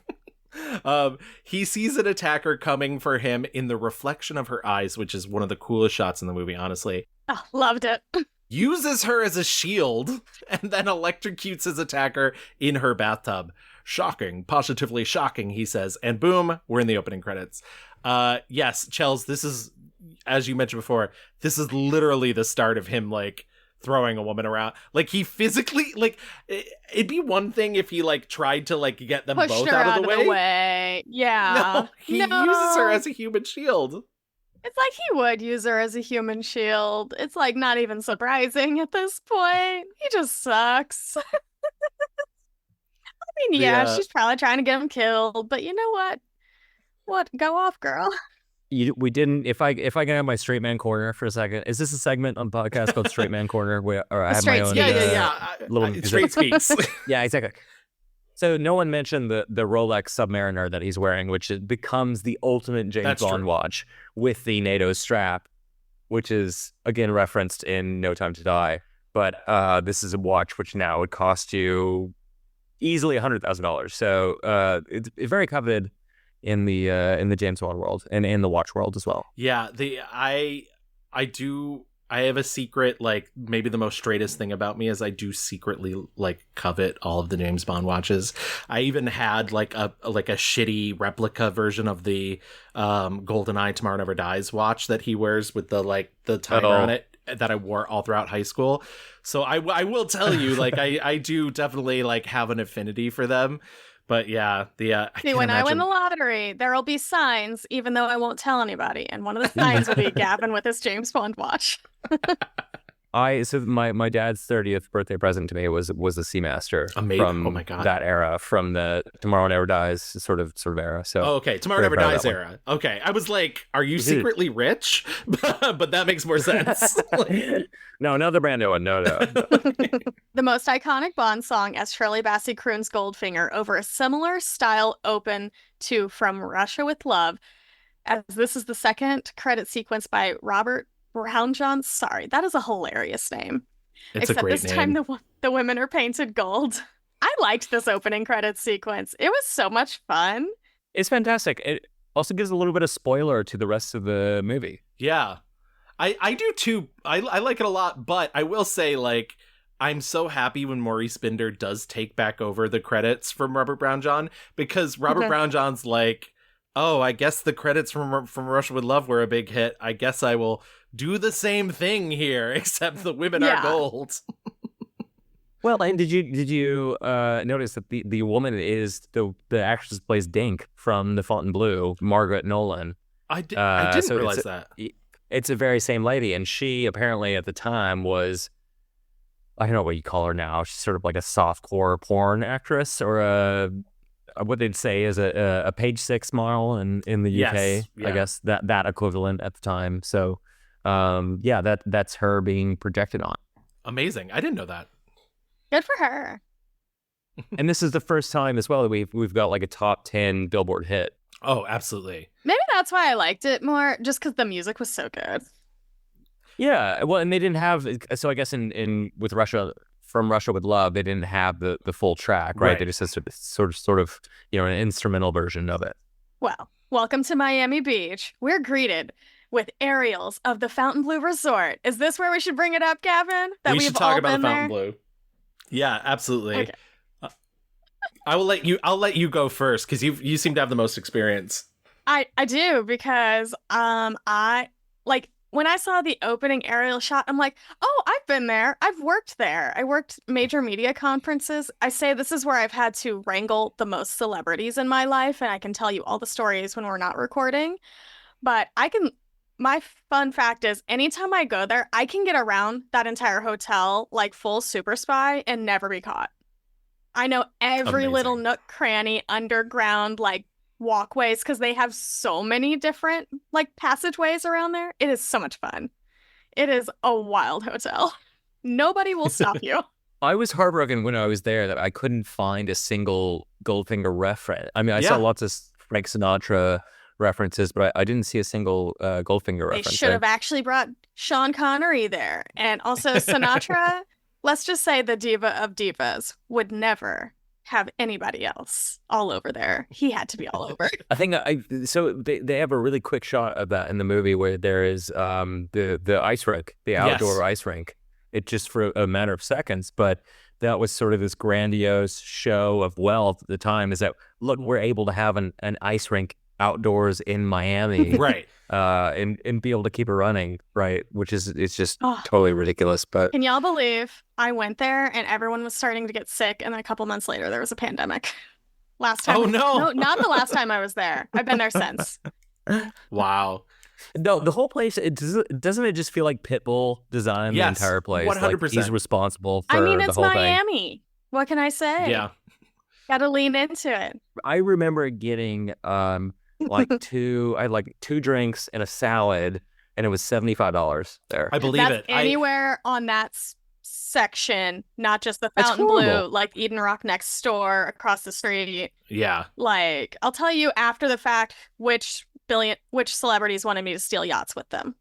He sees an attacker coming for him in the reflection of her eyes, which is one of the coolest shots in the movie, honestly. Oh, loved it. Uses her as a shield and then electrocutes his attacker in her bathtub. Shocking, positively shocking, he says. And boom, we're in the opening credits. Yes, Chels, this is, as you mentioned before, this is literally the start of him throwing a woman around. He physically, it'd be one thing if he tried to get them push both her out of the way. Yeah. No, he uses her as a human shield. It's he would use her as a human shield. It's not even surprising at this point. He just sucks. I mean, she's probably trying to get him killed, but you know what? What? Go off, girl. We didn't. If I can have my straight man corner for a second, is this a segment on the podcast called Straight Man Corner, where I have my own little straight speaks? Yeah, exactly. So no one mentioned the Rolex Submariner that he's wearing, which becomes the ultimate James Bond watch with the NATO strap, which is, again, referenced in No Time to Die. But this is a watch which now would cost you easily $100,000. So it's very coveted in the James Bond world and in the watch world as well. Yeah, I have a secret, like, maybe the most straightest thing about me is I do secretly, like, covet all of the James Bond watches. I even had, like a shitty replica version of the GoldenEye Tomorrow Never Dies watch that he wears with the timer on it that I wore all throughout high school. So I will tell you, like, I do definitely, like, have an affinity for them. But yeah, See, when I win the lottery, there will be signs, even though I won't tell anybody. And one of the signs will be Gavin with his James Bond watch. So my dad's 30th birthday present to me was a Seamaster from oh my God. that era, from the Tomorrow Never Dies sort of era. So okay, Tomorrow Never Dies era. Okay, I was like, are you secretly rich? But that makes more sense. No, not the brand new one. No. The most iconic Bond song, as Shirley Bassey croons Goldfinger over a similar style open to From Russia with Love, as this is the second credit sequence by Robert Brownjohn. Sorry, that is a hilarious name. It's Except a great this name. time the women are painted gold. I liked this opening credit sequence. It was so much fun. It's fantastic. It also gives a little bit of spoiler to the rest of the movie. Yeah. I do too. I like it a lot, but I will say, like, I'm so happy when Maurice Binder does take back over the credits from Robert Brownjohn, because Robert Brownjohn's like, oh, I guess the credits from Russia with Love were a big hit. I guess I will do the same thing here, except the women are gold. Well, and did you notice that the woman is the actress that plays Dink from The Fontainebleau, Margaret Nolan? I didn't realize that. It's the very same lady, and she apparently at the time was, I don't know what you call her now. She's sort of like a softcore porn actress, or what they'd say is a page 6 model in the UK. Yes, yeah. I guess that equivalent at the time. So, that's her being projected on. Amazing! I didn't know that. Good for her. And this is the first time as well that we've got like a top 10 Billboard hit. Oh, absolutely. Maybe that's why I liked it more, just because the music was so good. Yeah, well, and they didn't have, so I guess in with Russia, From Russia with Love, they didn't have the full track, right? They just had sort of an instrumental version of it. Well, welcome to Miami Beach. We're greeted with aerials of the Fontainebleau Resort. Is this where we should bring it up, Gavin? That we should talk about the Fontainebleau. Yeah, absolutely. Okay. I'll let you go first, because you seem to have the most experience. I do, because I like when I saw the opening aerial shot, I'm like, oh, I've been there. I've worked there. I worked major media conferences. I say this is where I've had to wrangle the most celebrities in my life, and I can tell you all the stories when we're not recording. But my fun fact is, anytime I go there, I can get around that entire hotel like full super spy and never be caught. I know every little nook, cranny, underground, like, walkways, because they have so many different, like, passageways around there. It is so much fun. It is a wild hotel. Nobody will stop you. I was heartbroken when I was there that I couldn't find a single Goldfinger reference. I mean, I saw lots of Frank Sinatra references, but I didn't see a single Goldfinger reference. They should have actually brought Sean Connery there. And also Sinatra, let's just say the diva of divas would never have anybody else all over there. He had to be all over. I think so they have a really quick shot of that in the movie where there is the ice rink, the outdoor ice rink. It just for a matter of seconds, but that was sort of this grandiose show of wealth at the time, is that, look, we're able to have an ice rink outdoors in Miami, right? And be able to keep it running, right? Which is, it's just totally ridiculous. But can y'all believe I went there and everyone was starting to get sick, and then a couple months later there was a pandemic. Last time, oh no, not the last time I was there. I've been there since. Wow. No, the whole place, doesn't it just feel like Pitbull designed the entire place? 100%. Like, he's responsible for I mean, the it's whole Miami. thing. What can I say? Yeah. Gotta lean into it. I remember getting two drinks and a salad, and it was $75 there. I believe That's it. Anywhere on that section, not just the That's Fountain Blue, horrible. like Eden Rock next door, across the street. Yeah. Like, I'll tell you after the fact which celebrities wanted me to steal yachts with them.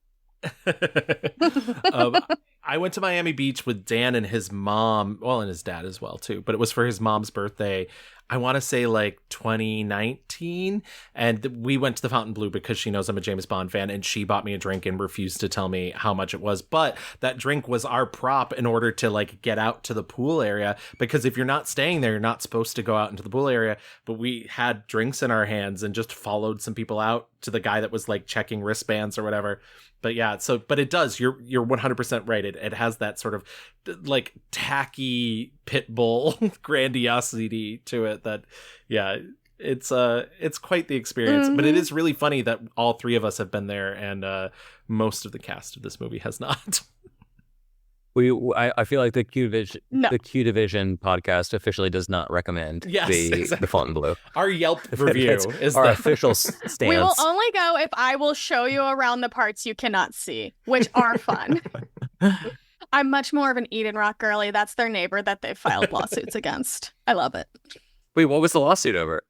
I went to Miami Beach with Dan and his mom, well, and his dad as well too, but it was for his mom's birthday. I want to say like 2019, and we went to the Fountain Blue because she knows I'm a James Bond fan, and she bought me a drink and refused to tell me how much it was. But that drink was our prop in order to like get out to the pool area, because if you're not staying there, you're not supposed to go out into the pool area. But we had drinks in our hands and just followed some people out to the guy that was like checking wristbands or whatever. But yeah, so, but it does, you're 100% right. It has that sort of like tacky pit bull grandiosity to it that, yeah, it's quite the experience. But it is really funny that all three of us have been there, and most of the cast of this movie has not. I feel like the Q Division podcast officially does not recommend the Fountain Blue. Our Yelp review is our official stance. We will only go if I will show you around the parts you cannot see, which are fun. I'm much more of an Eden Rock girly. That's their neighbor that they've filed lawsuits against. I love it. Wait, what was the lawsuit over?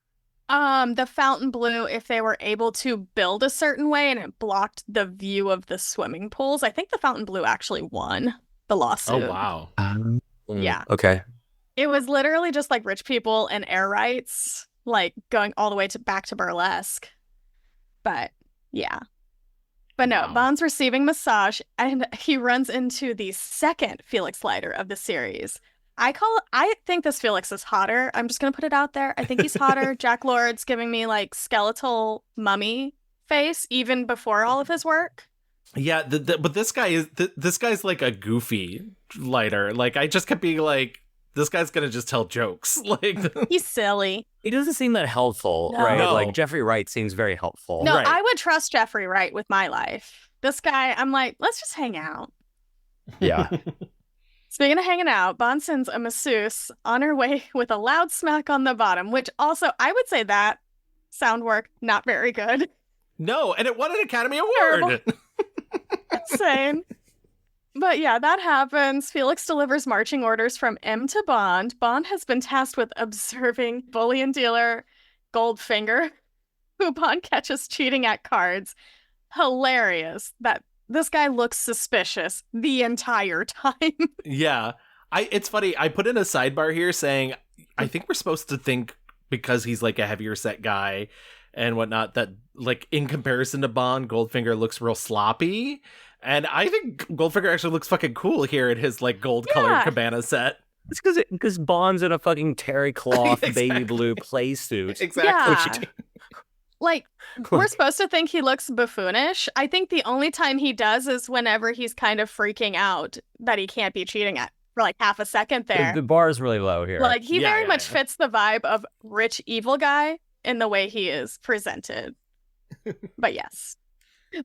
The Fountain Blue, if they were able to build a certain way and it blocked the view of the swimming pools. I think the Fountain Blue actually won the lawsuit. Oh, wow. Yeah. Okay. It was literally just like rich people and air rights, like going all the way back to burlesque. But yeah. But no, Bond's receiving massage, and he runs into the second Felix Leiter of the series. I think this Felix is hotter. I'm just gonna put it out there. I think he's hotter. Jack Lord's giving me like skeletal mummy face even before all of his work. Yeah, but this guy's like a goofy lighter. Like, I just kept being like, this guy's gonna just tell jokes. Like, he's silly. He doesn't seem that helpful, No. right? No. Like Jeffrey Wright seems very helpful. No, Right. I would trust Jeffrey Wright with my life. This guy, I'm like, let's just hang out. Yeah. Speaking of hanging out, Bond sends a masseuse on her way with a loud smack on the bottom, which also, I would say that sound work, not very good. no, and it won an Academy Award. Terrible. Insane. But yeah, that happens. Felix delivers marching orders from M to Bond. Bond has been tasked with observing bullion dealer Goldfinger, who Bond catches cheating at cards. Hilarious that this guy looks suspicious the entire time. Yeah. It's funny. I put in a sidebar here saying, I think we're supposed to think, because he's like a heavier set guy and whatnot, that like in comparison to Bond, Goldfinger looks real sloppy. And I think Goldfinger actually looks fucking cool here in his like gold colored cabana set. It's because Bond's in a fucking terry cloth baby blue play suit. Exactly. Yeah. Like, we're supposed to think he looks buffoonish. I think the only time he does is whenever he's kind of freaking out that he can't be cheating at for like half a second there. The bar is really low here. Like, he very much fits the vibe of rich evil guy in the way he is presented. But yes.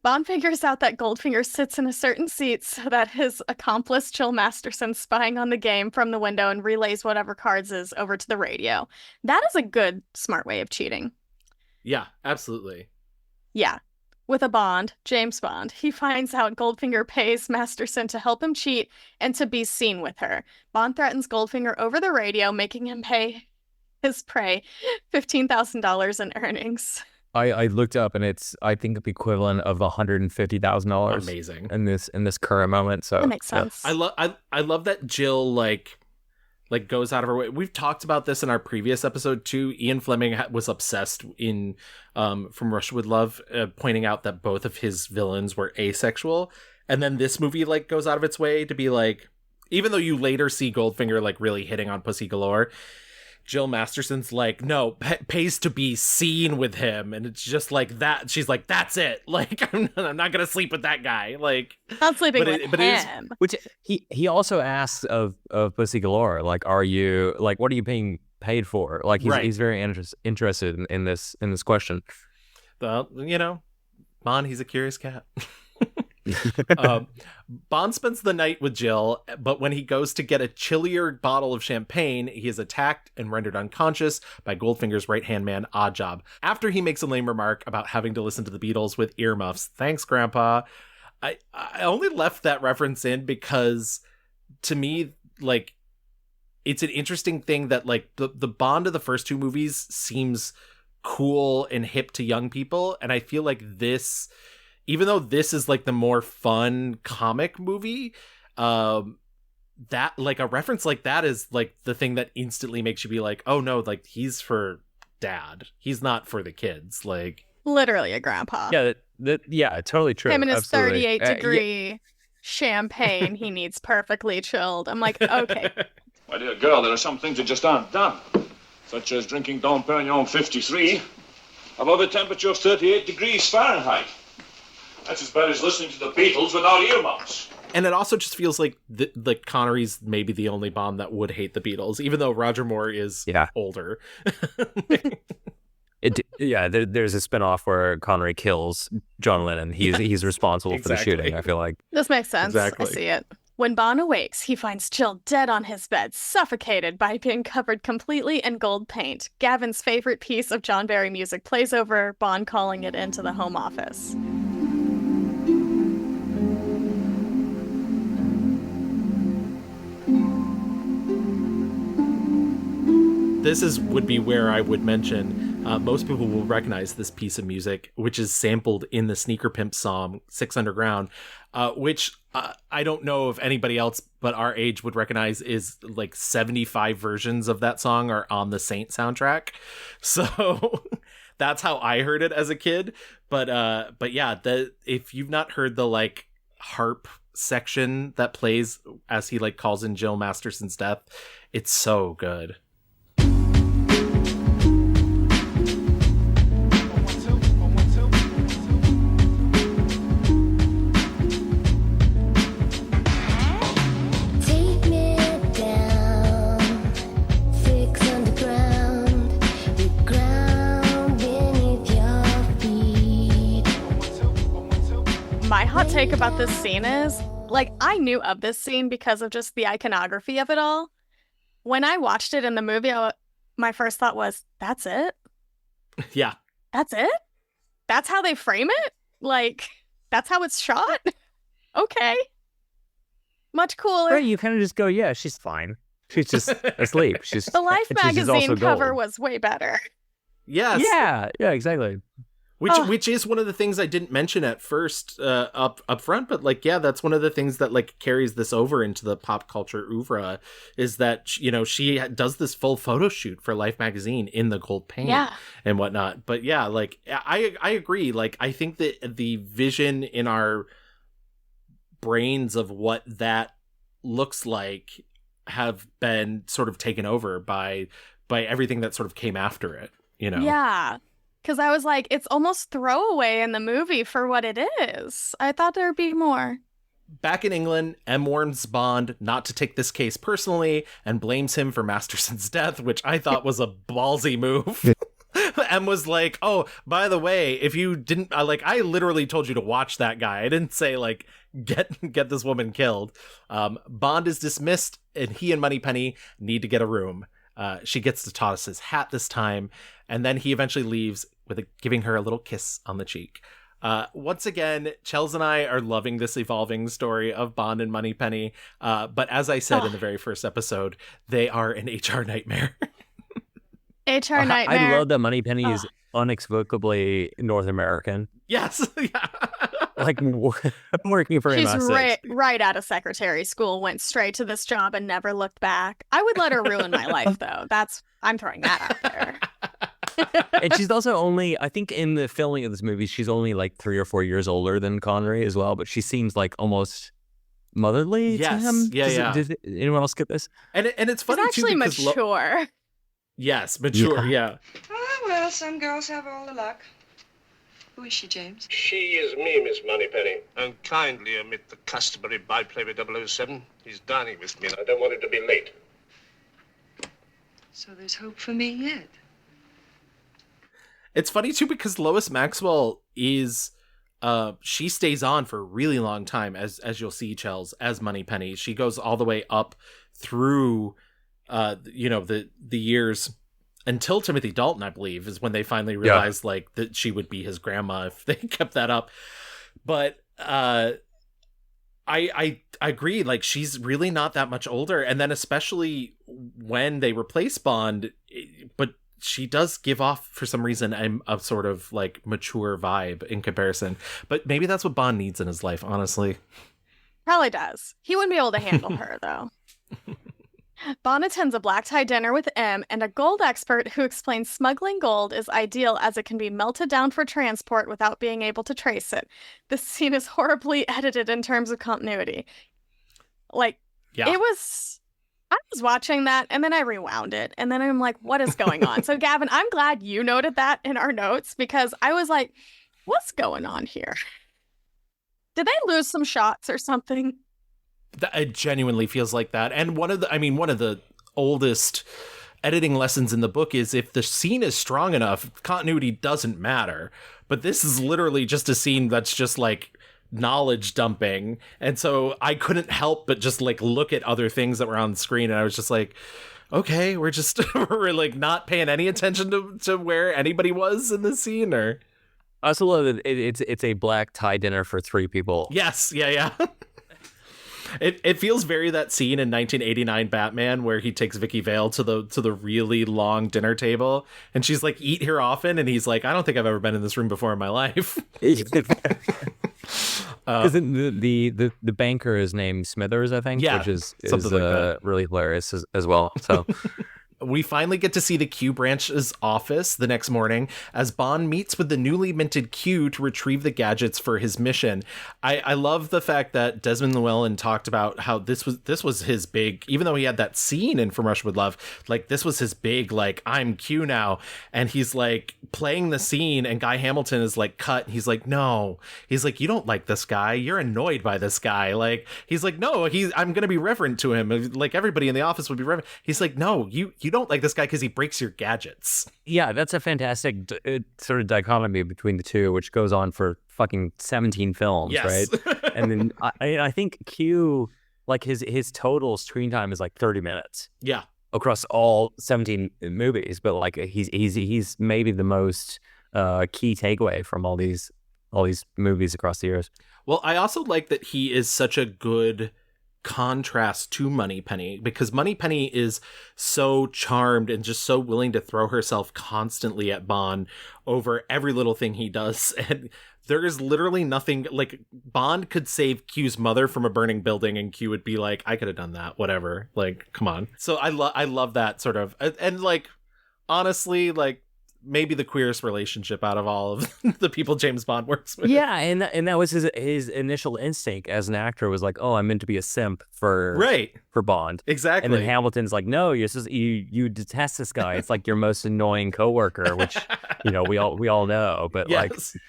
Bond figures out that Goldfinger sits in a certain seat so that his accomplice Jill Masterson's spying on the game from the window and relays whatever cards is over to the radio. That is a good, smart way of cheating. Yeah, absolutely. Yeah. With a Bond, James Bond, he finds out Goldfinger pays Masterson to help him cheat and to be seen with her. Bond threatens Goldfinger over the radio, making him pay his prey $15,000 in earnings. I looked up, and it's, I think, the equivalent of $150,000. Amazing. in this current moment. So that makes sense. I love that Jill like goes out of her way. We've talked about this in our previous episode too. Ian Fleming was obsessed in From Russia with Love, pointing out that both of his villains were asexual, and then this movie like goes out of its way to be like, even though you later see Goldfinger like really hitting on pussy galore, Jill Masterson's like, no, pays to be seen with him. And it's just like that. She's like, that's it. Like, I'm not going to sleep with that guy. Like, not sleeping with him. Which he also asks of Pussy Galore, like, are you, like, what are you being paid for? Like, he's very interested in this question. Well, you know, Bond, he's a curious cat. Bond spends the night with Jill, but when he goes to get a chillier bottle of champagne, he is attacked and rendered unconscious by Goldfinger's right-hand man, Oddjob, after he makes a lame remark about having to listen to the Beatles with earmuffs. Thanks, Grandpa. I only left that reference in because to me, like, it's an interesting thing that, like, the Bond of the first two movies seems cool and hip to young people. And I feel like this, even though this is like the more fun comic movie, that, like, a reference like that is like the thing that instantly makes you be like, oh no, like, he's for dad. He's not for the kids. Like, literally a grandpa. Yeah, totally true. Him and his Absolutely. 38-degree champagne he needs perfectly chilled. I'm like, okay. My dear girl, there are some things that just aren't done, such as drinking Dom Perignon 53 above a temperature of 38 degrees Fahrenheit. That's as bad as listening to the Beatles without earmuffs. And it also just feels like Connery's maybe the only Bond that would hate the Beatles, even though Roger Moore is older. There's a spinoff where Connery kills John Lennon. He's responsible for the shooting, I feel like. This makes sense. Exactly. I see it. When Bond awakes, he finds Jill dead on his bed, suffocated by being covered completely in gold paint. Gavin's favorite piece of John Barry music plays over, Bond calling it into the Home Office. This would be where I would mention most people will recognize this piece of music, which is sampled in the Sneaker Pimp song Six Underground, which I don't know if anybody else but our age would recognize. Is like 75 versions of that song are on the Saint soundtrack. So that's how I heard it as a kid. But yeah, if you've not heard the like harp section that plays as he like calls in Jill Masterson's death, it's so good. My hot take about this scene is, like, I knew of this scene because of just the iconography of it all. When I watched it in the movie, my first thought was, that's it? Yeah. That's it? That's how they frame it? Like, that's how it's shot? Okay. Much cooler. Right, you kind of just go, yeah, she's fine. She's just asleep. The Life magazine cover was way better. Yes. Yeah, exactly. Which is one of the things I didn't mention at first up front, but like, yeah, that's one of the things that like carries this over into the pop culture oeuvre is that, you know, she does this full photo shoot for Life magazine in the gold paint and whatnot. But yeah, like I agree. Like, I think that the vision in our brains of what that looks like have been sort of taken over by everything that sort of came after it, you know? Yeah. Because I was like, it's almost throwaway in the movie for what it is. I thought there'd be more. Back in England, M warns Bond not to take this case personally and blames him for Masterson's death, which I thought was a ballsy move. M was like, oh, by the way, if you didn't, I literally told you to watch that guy. I didn't say, like, get this woman killed. Bond is dismissed, and he and Moneypenny need to get a room. She gets to toss his hat this time, and then he eventually leaves with giving her a little kiss on the cheek. Once again, Chels and I are loving this evolving story of Bond and Moneypenny. But as I said in the very first episode, they are an HR nightmare. HR nightmare. I love that Moneypenny is inexplicably North American. Yes. Yeah. Like, working for She's MI6. right out of secretary school, went straight to this job and never looked back. I would let her ruin my life, though. I'm throwing that out there. And she's also only, I think in the filming of this movie, she's only like 3 or 4 years older than Connery as well, but she seems like almost motherly to him. Yeah. Does anyone else get this? And it's funny She's actually too because mature. Yes, mature, yeah. Oh, well, some girls have all the luck. Who is she, James? She is me, Miss Moneypenny. And kindly omit the customary byplay with 007. He's dining with me, and I don't want him to be late. So there's hope for me yet. It's funny, too, because Lois Maxwell is... she stays on for a really long time, as you'll see, Chels, as Moneypenny. She goes all the way up through, the years until Timothy Dalton, I believe, is when they finally realized, that she would be his grandma if they kept that up. But I agree. Like, she's really not that much older. And then especially when they replace Bond, but she does give off, for some reason, a sort of like mature vibe in comparison. But maybe that's what Bond needs in his life, honestly. Probably does. He wouldn't be able to handle her, though. Bond attends a black tie dinner with M and a gold expert who explains smuggling gold is ideal as it can be melted down for transport without being able to trace it. This scene is horribly edited in terms of continuity. Like, I was watching that and then I rewound it and then I'm like, what is going on? So Gavin, I'm glad you noted that in our notes because I was like, what's going on here? Did they lose some shots or something? It genuinely feels like that. And one of the oldest editing lessons in the book is if the scene is strong enough, continuity doesn't matter. But this is literally just a scene that's just like knowledge dumping. And so I couldn't help but just like look at other things that were on the screen. And I was just like, okay, we're like not paying any attention to where anybody was in the scene. Or I also love that it's a black tie dinner for 3 people. Yes. Yeah. It feels very that scene in 1989 Batman where he takes Vicky Vale to the really long dinner table and she's like, eat here often, and he's like, I don't think I've ever been in this room before in my life. Because the banker is named Smithers, I think, which is like really hilarious as well. So we finally get to see the Q branch's office the next morning as Bond meets with the newly minted Q to retrieve the gadgets for his mission. I love the fact that Desmond Llewellyn talked about how this was his big, even though he had that scene in From Russia with Love, like this was his big, like, I'm Q now. And he's like playing the scene and Guy Hamilton is like cut. He's like, no, he's like, you don't like this guy. You're annoyed by this guy. Like, he's like, no, I'm going to be reverent to him. Like everybody in the office would be reverent. He's like, no, you don't like this guy because he breaks your gadgets. Yeah, that's a fantastic sort of dichotomy between the two, which goes on for fucking 17 films, yes. Right? And then I think Q, like his total screen time is like 30 minutes. Yeah. Across all 17 movies, but like he's maybe the most key takeaway from all these movies across the years. Well, I also like that he is such a good contrast to Moneypenny, because Moneypenny is so charmed and just so willing to throw herself constantly at Bond over every little thing he does. And there is literally nothing, like, Bond could save Q's mother from a burning building and Q would be like, I could have done that, whatever, like, come on. So I love that sort of, and like, honestly, like, maybe the queerest relationship out of all of the people James Bond works with. Yeah, and that was his initial instinct as an actor, was like, oh, I'm meant to be a simp for Bond. Exactly. And then Hamilton's like, no, you detest this guy. It's like your most annoying coworker, which we all know. But yes. Like,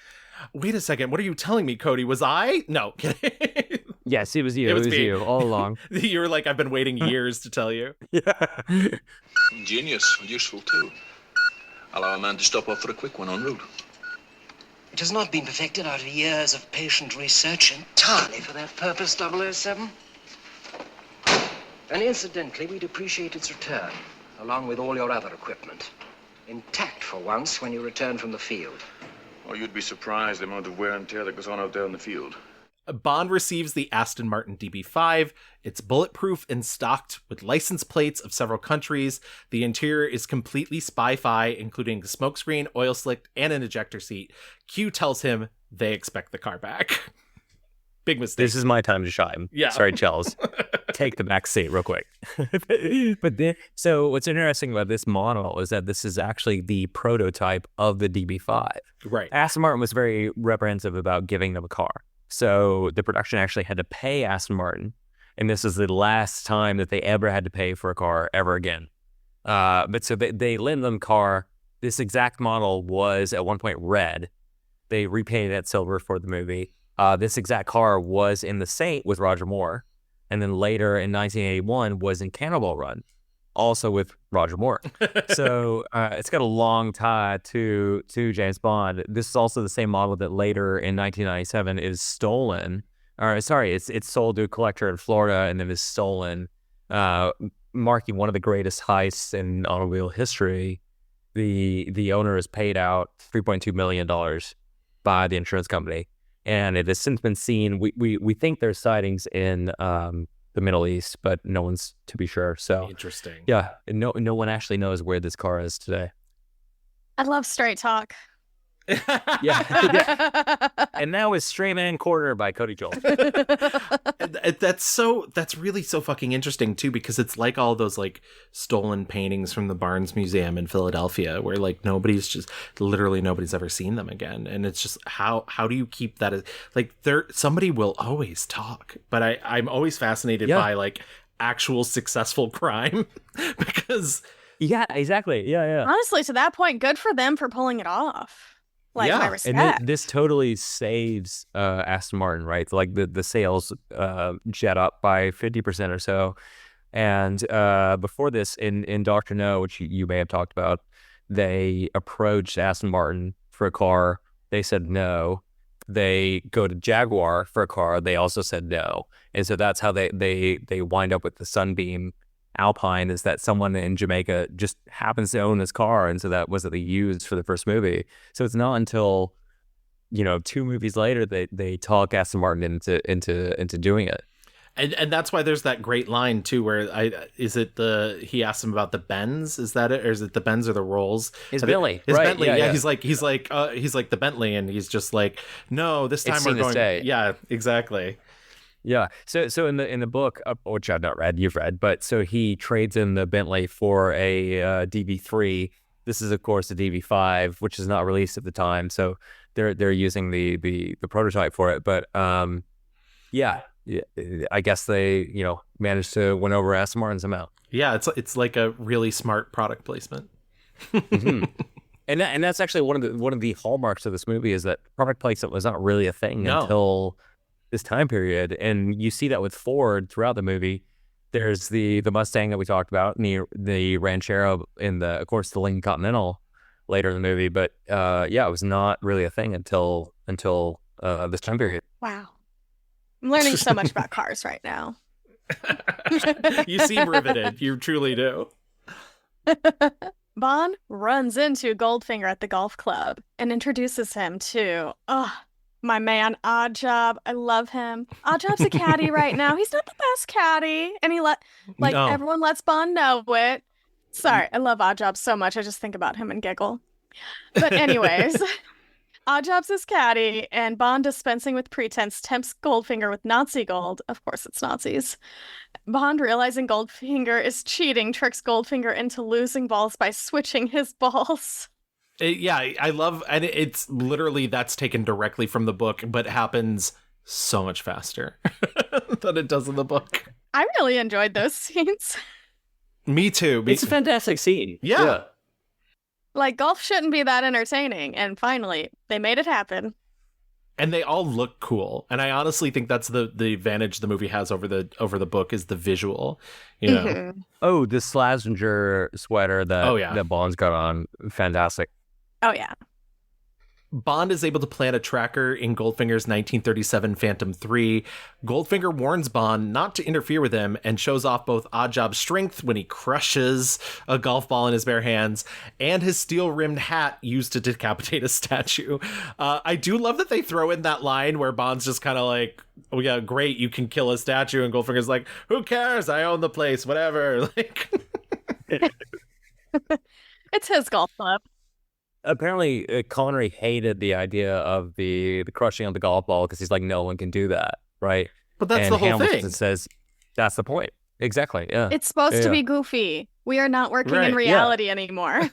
wait a second, what are you telling me, Cody? Was I? No. Yes, it was you. It was you all along. You were like, I've been waiting years to tell you. Yeah. Ingenious and useful too. Allow a man to stop off for a quick one en route. It has not been perfected out of years of patient research entirely for that purpose, 007. And incidentally, we'd appreciate its return, along with all your other equipment. Intact for once when you return from the field. Oh, you'd be surprised the amount of wear and tear that goes on out there in the field. Bond receives the Aston Martin DB5. It's bulletproof and stocked with license plates of several countries. The interior is completely spy-fi, including the smokescreen, oil slick, and an ejector seat. Q tells him they expect the car back. Big mistake. This is my time to shine. Yeah. Sorry, Chels. Take the back seat real quick. So what's interesting about this model is that this is actually the prototype of the DB5. Right. Aston Martin was very reprehensive about giving them a car. So the production actually had to pay Aston Martin, and this is the last time that they ever had to pay for a car ever again. But so they lent them a car. This exact model was at one point red. They repainted it silver for the movie. This exact car was in The Saint with Roger Moore, and then later in 1981 was in Cannonball Run, also with Roger Moore. So it's got a long tie to James Bond. This is also the same model that later in 1997 is stolen. Or sorry, it's sold to a collector in Florida and then is stolen, marking one of the greatest heists in automobile history. The owner is paid out $3.2 million by the insurance company. and it has since been seen. We think there's sightings in the Middle East, but no one's to be sure. So interesting. Yeah, no one actually knows where this car is today. I love straight talk. Yeah. And now is Stray Man Corner by Cody Joel. That's really so fucking interesting too, because it's like all those like stolen paintings from the Barnes Museum in Philadelphia, where like nobody's ever seen them again, and it's just how do you keep that like somebody will always talk, but I'm always fascinated by like actual successful crime because exactly honestly, to that point, good for them for pulling it off. Like, my respect. And this totally saves Aston Martin, right? Like the sales jet up by 50% or so. And before this, in Dr. No, which you may have talked about, they approached Aston Martin for a car. They said no. They go to Jaguar for a car. They also said no. And so that's how they wind up with the Sunbeam Alpine, is that someone in Jamaica just happens to own this car, and so that was what they used for the first movie. So it's not until 2 movies later they talk Aston Martin into doing it. And that's why there's that great line too, where he asked him about the Benz, is that it, or is it the Benz or the Rolls? It's Bentley, right? Bentley, yeah. He's like the Bentley, and he's just like, no, this time we're going. Yeah, exactly. Yeah. So in the book, which I've not read, you've read, but so he trades in the Bentley for a DB3. This is of course a DB5, which is not released at the time. So they're using the prototype for it. But I guess they managed to win over Aston Martin somehow. Yeah, it's like a really smart product placement. Mm-hmm. And that's actually one of the hallmarks of this movie, is that product placement was not really a thing until this time period. And you see that with Ford throughout the movie. There's the Mustang that we talked about, and the Ranchero, in of course the Lincoln Continental later in the movie. But it was not really a thing until this time period. Wow, I'm learning so much about cars right now. You seem riveted. You truly do. Bond runs into Goldfinger at the golf club and introduces him to my man Oddjob. I love him. Oddjob's a caddy right now. He's not the best caddy, and everyone lets Bond know it. Sorry, I love Oddjob so much. I just think about him and giggle. But anyways, Oddjob's his caddy, and Bond, dispensing with pretense, tempts Goldfinger with Nazi gold. Of course, it's Nazis. Bond, realizing Goldfinger is cheating, tricks Goldfinger into losing balls by switching his balls. I love, and it's literally, that's taken directly from the book, but happens so much faster than it does in the book. I really enjoyed those scenes. Me too. It's a fantastic scene. Yeah. Like, golf shouldn't be that entertaining, and finally, they made it happen. And they all look cool, and I honestly think that's the advantage the movie has over the book, is the visual. Mm-hmm. Oh, the Slazenger sweater that Bond's got on, fantastic. Oh, yeah. Bond is able to plant a tracker in Goldfinger's 1937 Phantom 3. Goldfinger warns Bond not to interfere with him and shows off both Oddjob's strength when he crushes a golf ball in his bare hands, and his steel-rimmed hat used to decapitate a statue. I do love that they throw in that line where Bond's just kind of like, oh yeah, great, you can kill a statue, and Goldfinger's like, who cares? I own the place, whatever. Like, it's his golf club. Apparently, Connery hated the idea of the crushing of the golf ball, because he's like, no one can do that, right? But that's the whole Hamilton thing. Says that's the point. Exactly. Yeah. It's supposed to be goofy. We are not working in reality anymore.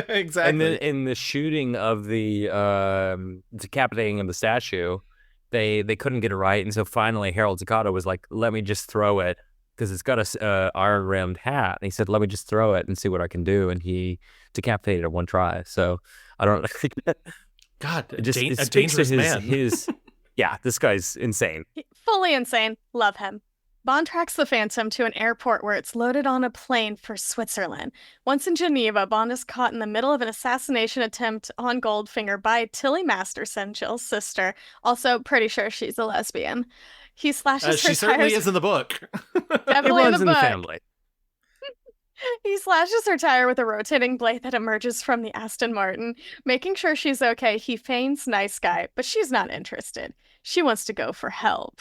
Exactly. And then in the shooting of the decapitating of the statue, they couldn't get it right, and so finally Harold Zaccato was like, let me just throw it, because it's got a iron rimmed hat, and he said, let me just throw it and see what I can do, and he decapitated it one try. So I don't God, it just a speaks to dangerous man. This guy's insane. Fully insane. Love him. Bond tracks the Phantom to an airport where it's loaded on a plane for Switzerland. Once in Geneva, Bond is caught in the middle of an assassination attempt on Goldfinger by Tilly Masterson, Jill's sister. Also, pretty sure she's a lesbian. He slashes her she certainly tires. is in the book. Definitely in the book. In the family. He slashes her tire with a rotating blade that emerges from the Aston Martin. Making sure she's okay, he feigns nice guy, but she's not interested. She wants to go for help.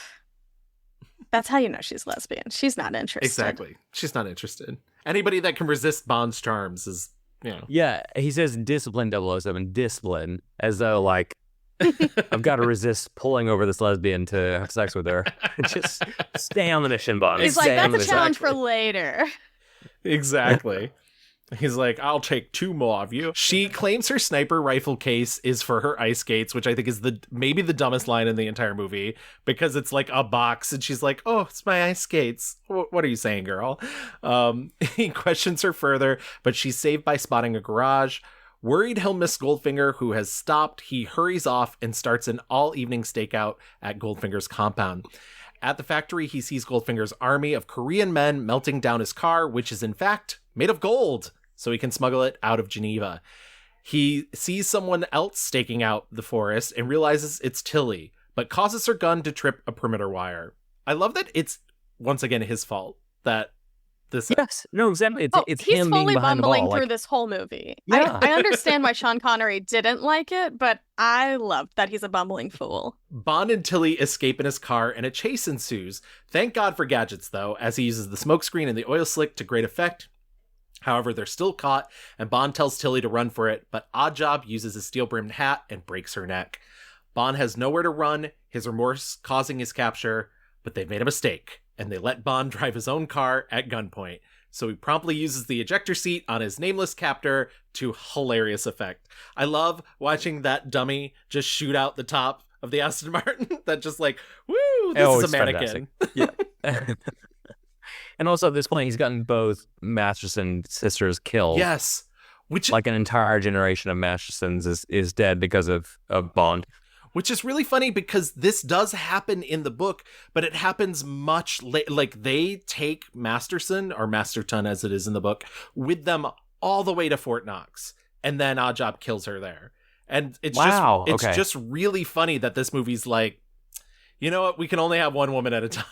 That's how you know she's lesbian. She's not interested. Exactly. She's not interested. Anybody that can resist Bond's charms is, you know. Yeah, he says discipline 007, discipline, as though, like, I've got to resist pulling over this lesbian to have sex with her. Just stay on the mission, Bond. He's like, that's a challenge for later. Exactly. He's like, I'll take 2 more of you. She claims her sniper rifle case is for her ice skates, which I think is maybe the dumbest line in the entire movie, because it's like a box, and she's like, oh, it's my ice skates. What are you saying, girl? He questions her further, but she's saved by spotting a garage. Worried he'll miss Goldfinger, who has stopped, he hurries off and starts an all-evening stakeout at Goldfinger's compound. At the factory, he sees Goldfinger's army of Korean men melting down his car, which is in fact made of gold, so he can smuggle it out of Geneva. He sees someone else staking out the forest and realizes it's Tilly, but causes her gun to trip a perimeter wire. I love that it's, once again, his fault that this... Yes, no, exactly. It's he's him fully being behind the bumbling ball. through Like, this whole movie. Yeah. I understand why Sean Connery didn't like it, but I loved that he's a bumbling fool. Bond and Tilly escape in his car, and a chase ensues. Thank God for gadgets, though, as he uses the smokescreen and the oil slick to great effect. However, they're still caught, and Bond tells Tilly to run for it, but Oddjob uses his steel-brimmed hat and breaks her neck. Bond has nowhere to run, his remorse causing his capture, but they've made a mistake, and they let Bond drive his own car at gunpoint. So he promptly uses the ejector seat on his nameless captor to hilarious effect. I love watching that dummy just shoot out the top of the Aston Martin. That just like, woo, this is a mannequin. Yeah. And also at this point, he's gotten both Masterson sisters killed. Yes. Which, like, an entire generation of Mastersons is dead because of Bond. Which is really funny because this does happen in the book, but it happens much later. Like, they take Masterson, or Masterton as it is in the book, with them all the way to Fort Knox. And then Oddjob kills her there. And it's just really funny that this movie's like, you know what? We can only have one woman at a time.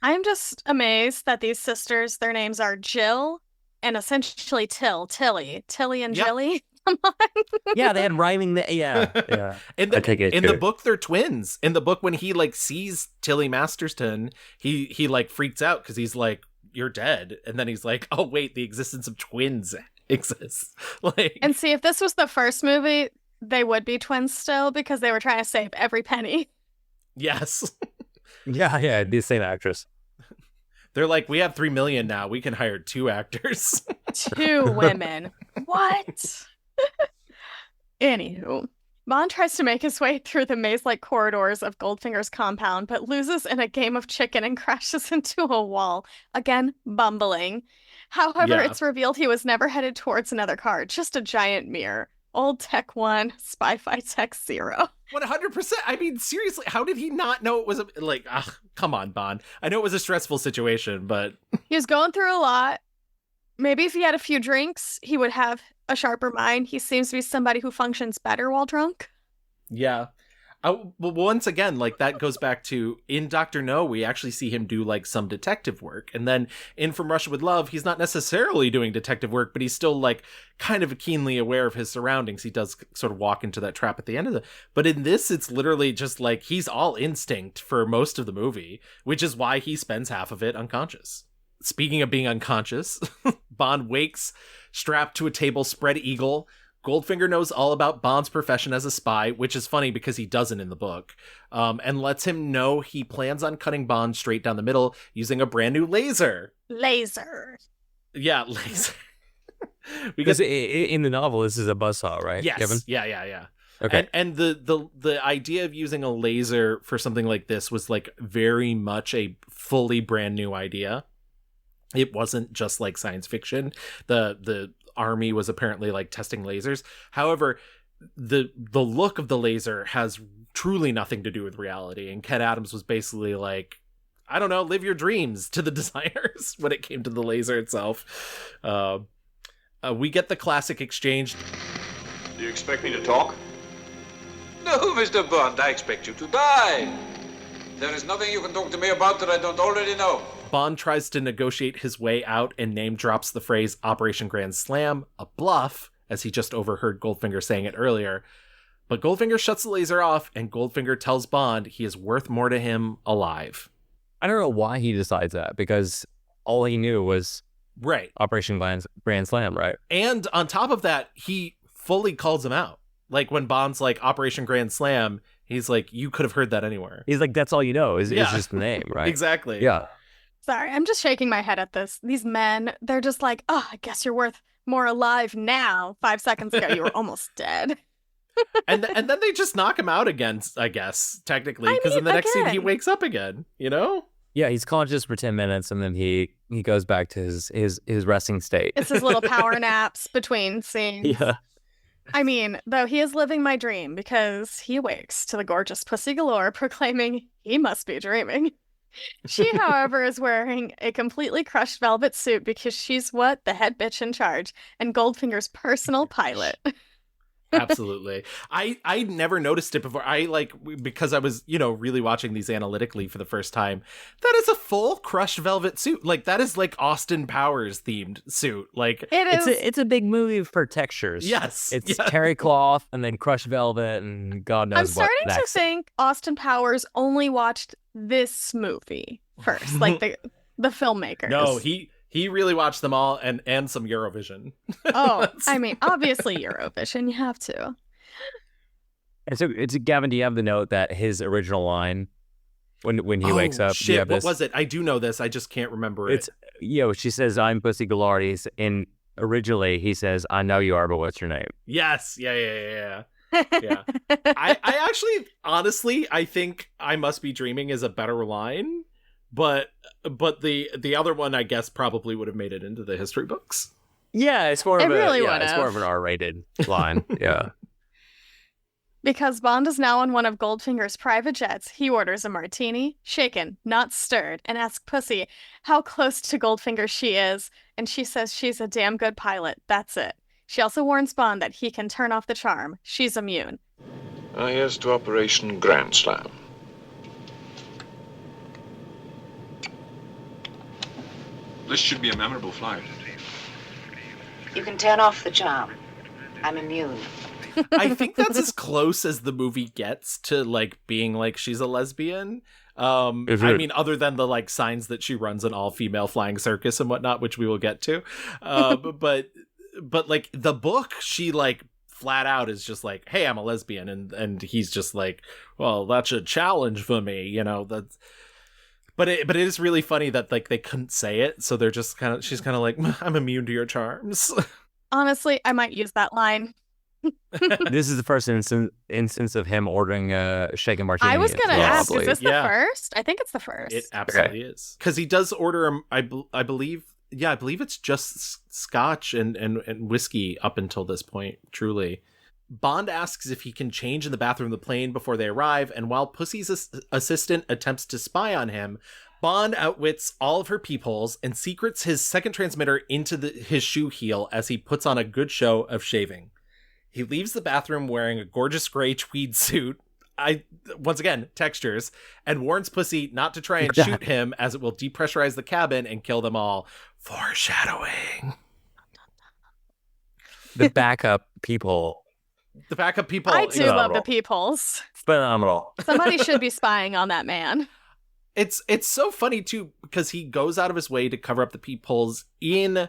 I'm just amazed that these sisters, their names are Jill and essentially Tilly and Jilly. Come on. Yeah, they had rhyming. Yeah. In the book, they're twins. In the book, when he like sees Tilly Masterton, he like freaks out because he's like, "You're dead," and then he's like, "Oh wait, the existence of twins exists." Like, and see, if this was the first movie, they would be twins still because they were trying to save every penny. Yes. Yeah, the same actress. They're like, we have $3 million now. We can hire 2 actors. 2 women. What? Anywho, Bond tries to make his way through the maze-like corridors of Goldfinger's compound, but loses in a game of chicken and crashes into a wall. Again, bumbling. However, it's revealed he was never headed towards another car, just a giant mirror. Old Tech 1, Spy-Fi Tech 0. 100%. I mean, seriously, how did he not know it was come on, Bond. I know it was a stressful situation, but... He was going through a lot. Maybe if he had a few drinks, he would have a sharper mind. He seems to be somebody who functions better while drunk. Yeah. Well, once again, like, that goes back to, in Dr. No, we actually see him do, like, some detective work. And then in From Russia with Love, he's not necessarily doing detective work, but he's still, like, kind of keenly aware of his surroundings. He does sort of walk into that trap at the end of But in this, it's literally just, like, he's all instinct for most of the movie, which is why he spends half of it unconscious. Speaking of being unconscious, Bond wakes, strapped to a table spread eagle. Goldfinger knows all about Bond's profession as a spy, which is funny because he doesn't in the book, and lets him know he plans on cutting Bond straight down the middle using a brand new laser. Laser. Yeah, laser. Because in the novel, this is a buzzsaw, right? Yes. Kevin? Yeah. Okay. And the idea of using a laser for something like this was like very much a fully brand new idea. It wasn't just like science fiction. The army was apparently like testing lasers. However, the look of the laser has truly nothing to do with reality. And Ken Adams was basically like, I don't know, live your dreams to the designers when it came to the laser itself. We get the classic exchange. Do you expect me to talk? No, Mr. Bond, I expect you to die. There is nothing you can talk to me about that I don't already know. Bond tries to negotiate his way out and name drops the phrase Operation Grand Slam, a bluff, as he just overheard Goldfinger saying it earlier. But Goldfinger shuts the laser off, and Goldfinger tells Bond he is worth more to him alive. I don't know why he decides that, because all he knew was right Operation Grand Slam, right? And on top of that, he fully calls him out. Like when Bond's like Operation Grand Slam, he's like, you could have heard that anywhere. He's like, that's all you know is just the name, right? Exactly. Yeah. Sorry, I'm just shaking my head at this. These men, they're just like, oh, I guess you're worth more alive now. 5 seconds ago, you were almost dead. and then they just knock him out again, I guess, technically, because in the next scene, he wakes up again, you know? Yeah, he's conscious for 10 minutes, and then he goes back to his resting state. It's his little power naps between scenes. Yeah. I mean, though he is living my dream because he awakes to the gorgeous Pussy Galore proclaiming he must be dreaming. She, however, is wearing a completely crushed velvet suit because she's what? The head bitch in charge and Goldfinger's personal pilot. Absolutely. I never noticed it before. Because I was, really watching these analytically for the first time. That is a full crushed velvet suit. Like, that is like Austin Powers themed suit. Like, it's a big movie for textures. Yes. It's terry cloth and then crushed velvet and God knows I'm starting to think Austin Powers only watched this movie first, like the filmmakers. No, he really watched them all and some Eurovision. Oh, I mean, obviously Eurovision, you have to. And so, Gavin, do you have the note that his original line when he wakes up? Shit, what was it? I do know this. I just can't remember it. She says, I'm Pussy Galore. And originally he says, I know you are, but what's your name? Yes. Yeah. Yeah. I actually, honestly, I think I Must Be Dreaming is a better line. But the other one, I guess, probably would have made it into the history books. Yeah, it's more of it's more of an R-rated line. Yeah. Because Bond is now on one of Goldfinger's private jets, he orders a martini, shaken, not stirred, and asks Pussy how close to Goldfinger she is, and she says she's a damn good pilot. That's it. She also warns Bond that he can turn off the charm. She's immune. Here's to Operation Grand Slam. This should be a memorable flight. You can turn off the charm. I'm immune. I think that's as close as the movie gets to like being like she's a lesbian. I mean, other than the like signs that she runs an all-female flying circus and whatnot, which we will get to. But like the book, she like flat out is just like, hey, I'm a lesbian, and he's just like, well, that's a challenge for me, that's. But it is really funny that like they couldn't say it, so they're just she's kind of like, I'm immune to your charms. Honestly, I might use that line. This is the first instance of him ordering a shaken martini. I was gonna ask, is this the first? I think it's the first. It absolutely is, because he does order him. I believe it's just scotch and whiskey up until this point. Truly. Bond asks if he can change in the bathroom of the plane before they arrive, and while Pussy's assistant attempts to spy on him, Bond outwits all of her peepholes and secrets his second transmitter into his shoe heel as he puts on a good show of shaving. He leaves the bathroom wearing a gorgeous gray tweed suit, once again, textures, and warns Pussy not to try and shoot him as it will depressurize the cabin and kill them all. Foreshadowing. The backup people. The backup people. I do love the peepholes. Phenomenal. Somebody should be spying on that man. It's so funny too, because he goes out of his way to cover up the peepholes in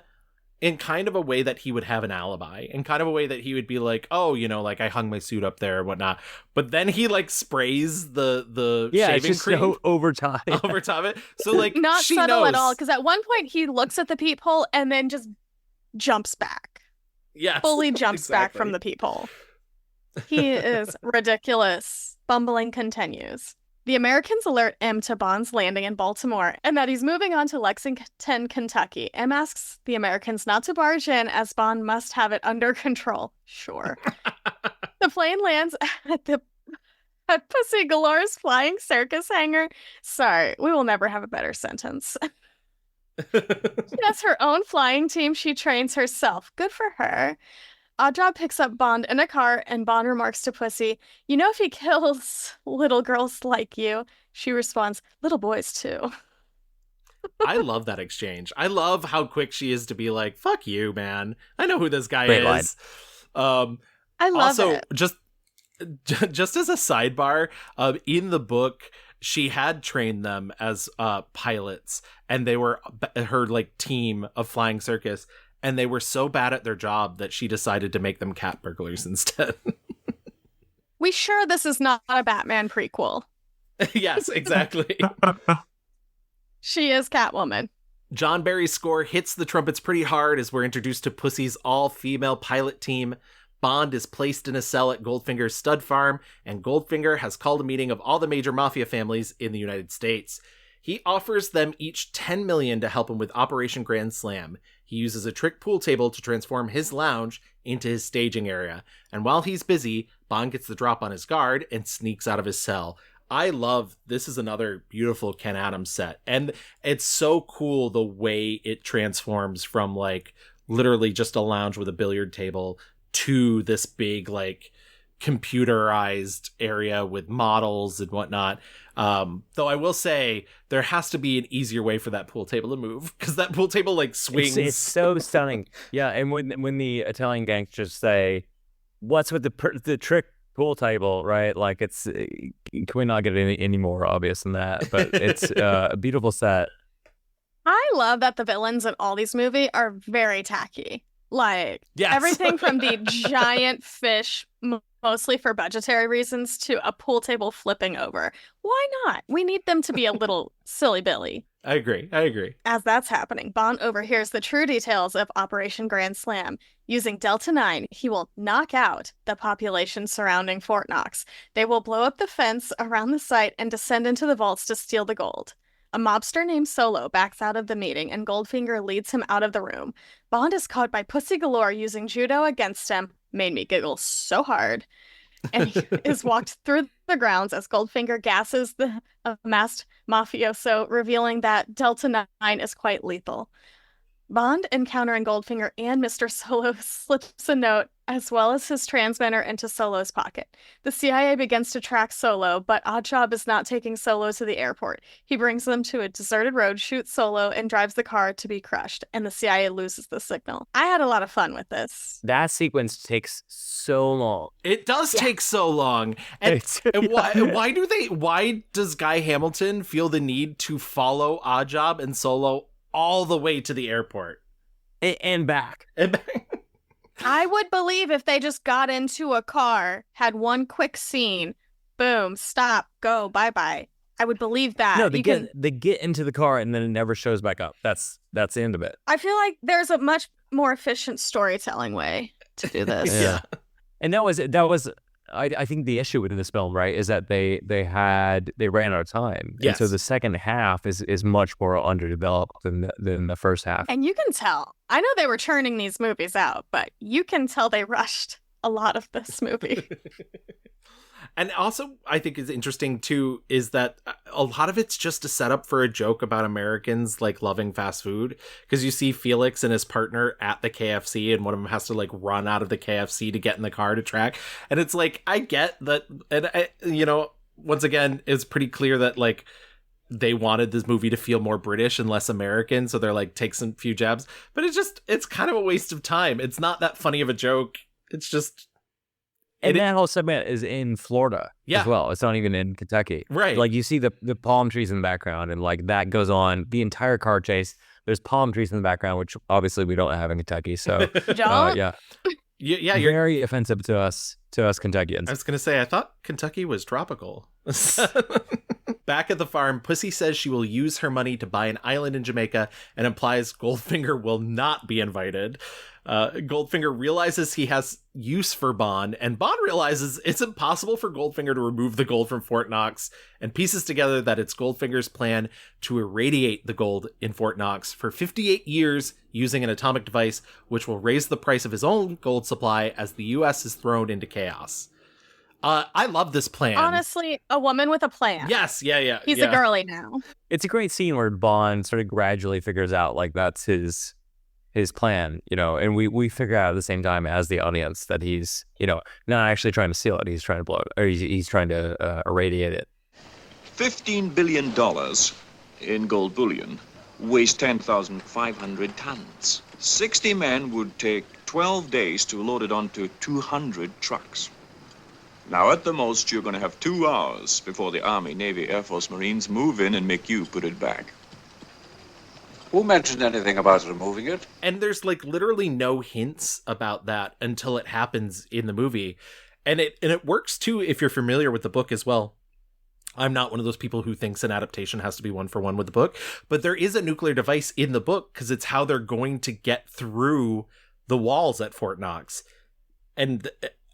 kind of a way that he would have an alibi, in kind of a way that he would be like, oh, like I hung my suit up there and whatnot. But then he like sprays the shaving cream so over time it. So like not she subtle knows. at all, because at one point he looks at the peephole and then just jumps back. Yes, fully jumps back from the peephole. He is ridiculous. Bumbling continues. The Americans alert M to Bond's landing in Baltimore and that he's moving on to Lexington, Kentucky. M asks the Americans not to barge in as Bond must have it under control. Sure. The plane lands at Pussy Galore's flying circus hangar. Sorry, we will never have a better sentence. She has her own flying team she trains herself. Good for her. Oddjob picks up Bond in a car, and Bond remarks to Pussy, "You know, if he kills little girls like you," she responds, "little boys too." I love that exchange. I love how quick she is to be like, "Fuck you, man. I know who this guy Great is." I love also, it. just as a sidebar, in the book, she had trained them as pilots, and they were her like team of flying circus, and they were so bad at their job that she decided to make them cat burglars instead. We sure this is not a Batman prequel? Yes, exactly. She is Catwoman. John Barry's score hits the trumpets pretty hard as we're introduced to Pussy's all-female pilot team. Bond is placed in a cell at Goldfinger's stud farm, and Goldfinger has called a meeting of all the major mafia families in the United States. He offers them each $10 million to help him with Operation Grand Slam. He uses a trick pool table to transform his lounge into his staging area, and while he's busy, Bond gets the drop on his guard and sneaks out of his cell. I love, this is another beautiful Ken Adams set, and it's so cool the way it transforms from like literally just a lounge with a billiard table to this big like computerized area with models and whatnot. Though I will say there has to be an easier way for that pool table to move, because that pool table like swings. It's so stunning. Yeah, and when the Italian gangsters say, "What's with the trick pool table?" Right? Like it's, can we not get any more obvious than that? But it's a beautiful set. I love that the villains in all these movies are very tacky. Like, yes. Everything from the giant fish, mostly for budgetary reasons, to a pool table flipping over. Why not? We need them to be a little silly Billy. I agree. As that's happening, Bond overhears the true details of Operation Grand Slam. Using Delta 9, he will knock out the population surrounding Fort Knox. They will blow up the fence around the site and descend into the vaults to steal the gold. A mobster named Solo backs out of the meeting, and Goldfinger leads him out of the room. Bond is caught by Pussy Galore using judo against him. Made me giggle so hard. And he is walked through the grounds as Goldfinger gasses the masked mafioso, revealing that Delta 9 is quite lethal. Bond, encountering Goldfinger and Mr. Solo, slips a note as well as his transmitter into Solo's pocket. The CIA begins to track Solo, but Oddjob is not taking Solo to the airport. He brings them to a deserted road, shoots Solo, and drives the car to be crushed, and the CIA loses the signal. I had a lot of fun with this. That sequence takes so long. It does take so long. And why does Guy Hamilton feel the need to follow Oddjob and Solo all the way to the airport? And back. I would believe if they just got into a car, had one quick scene, boom, stop, go, bye-bye. I would believe that. No, they get into the car and then it never shows back up. That's the end of it. I feel like there's a much more efficient storytelling way to do this. Yeah. And that was I think the issue with this film, right, is that they ran out of time. Yes. And so the second half is much more underdeveloped than the first half. And you can tell. I know they were churning these movies out, but you can tell they rushed a lot of this movie. And also, I think is interesting too is that a lot of it's just a setup for a joke about Americans like loving fast food, because you see Felix and his partner at the KFC, and one of them has to like run out of the KFC to get in the car to track. And it's like, I get that, and once again, it's pretty clear that like they wanted this movie to feel more British and less American, so they're like, take some few jabs, but it's kind of a waste of time. It's not that funny of a joke. It's just. And that whole segment is in Florida as well. It's not even in Kentucky. Right. Like you see the palm trees in the background, and like that goes on the entire car chase. There's palm trees in the background, which obviously we don't have in Kentucky. So yeah. You're very offensive to us Kentuckians. I was going to say, I thought Kentucky was tropical. Back at the farm, Pussy says she will use her money to buy an island in Jamaica and implies Goldfinger will not be invited. Goldfinger realizes he has use for Bond, and Bond realizes it's impossible for Goldfinger to remove the gold from Fort Knox, and pieces together that it's Goldfinger's plan to irradiate the gold in Fort Knox for 58 years using an atomic device, which will raise the price of his own gold supply as the U.S. is thrown into chaos. I love this plan. Honestly, a woman with a plan. Yes, yeah. He's a girly now. It's a great scene where Bond sort of gradually figures out like that's his his plan, and we figure out at the same time as the audience that he's, not actually trying to steal it. He's trying to blow it, or he's trying to irradiate it. $15 billion in gold bullion weighs 10,500 tons. 60 men would take 12 days to load it onto 200 trucks. Now, at the most, you're going to have 2 hours before the Army, Navy, Air Force, Marines move in and make you put it back. Who mentioned anything about removing it? And there's like literally no hints about that until it happens in the movie. And it works too if you're familiar with the book as well. I'm not one of those people who thinks an adaptation has to be one for one with the book, but there is a nuclear device in the book because it's how they're going to get through the walls at Fort Knox. And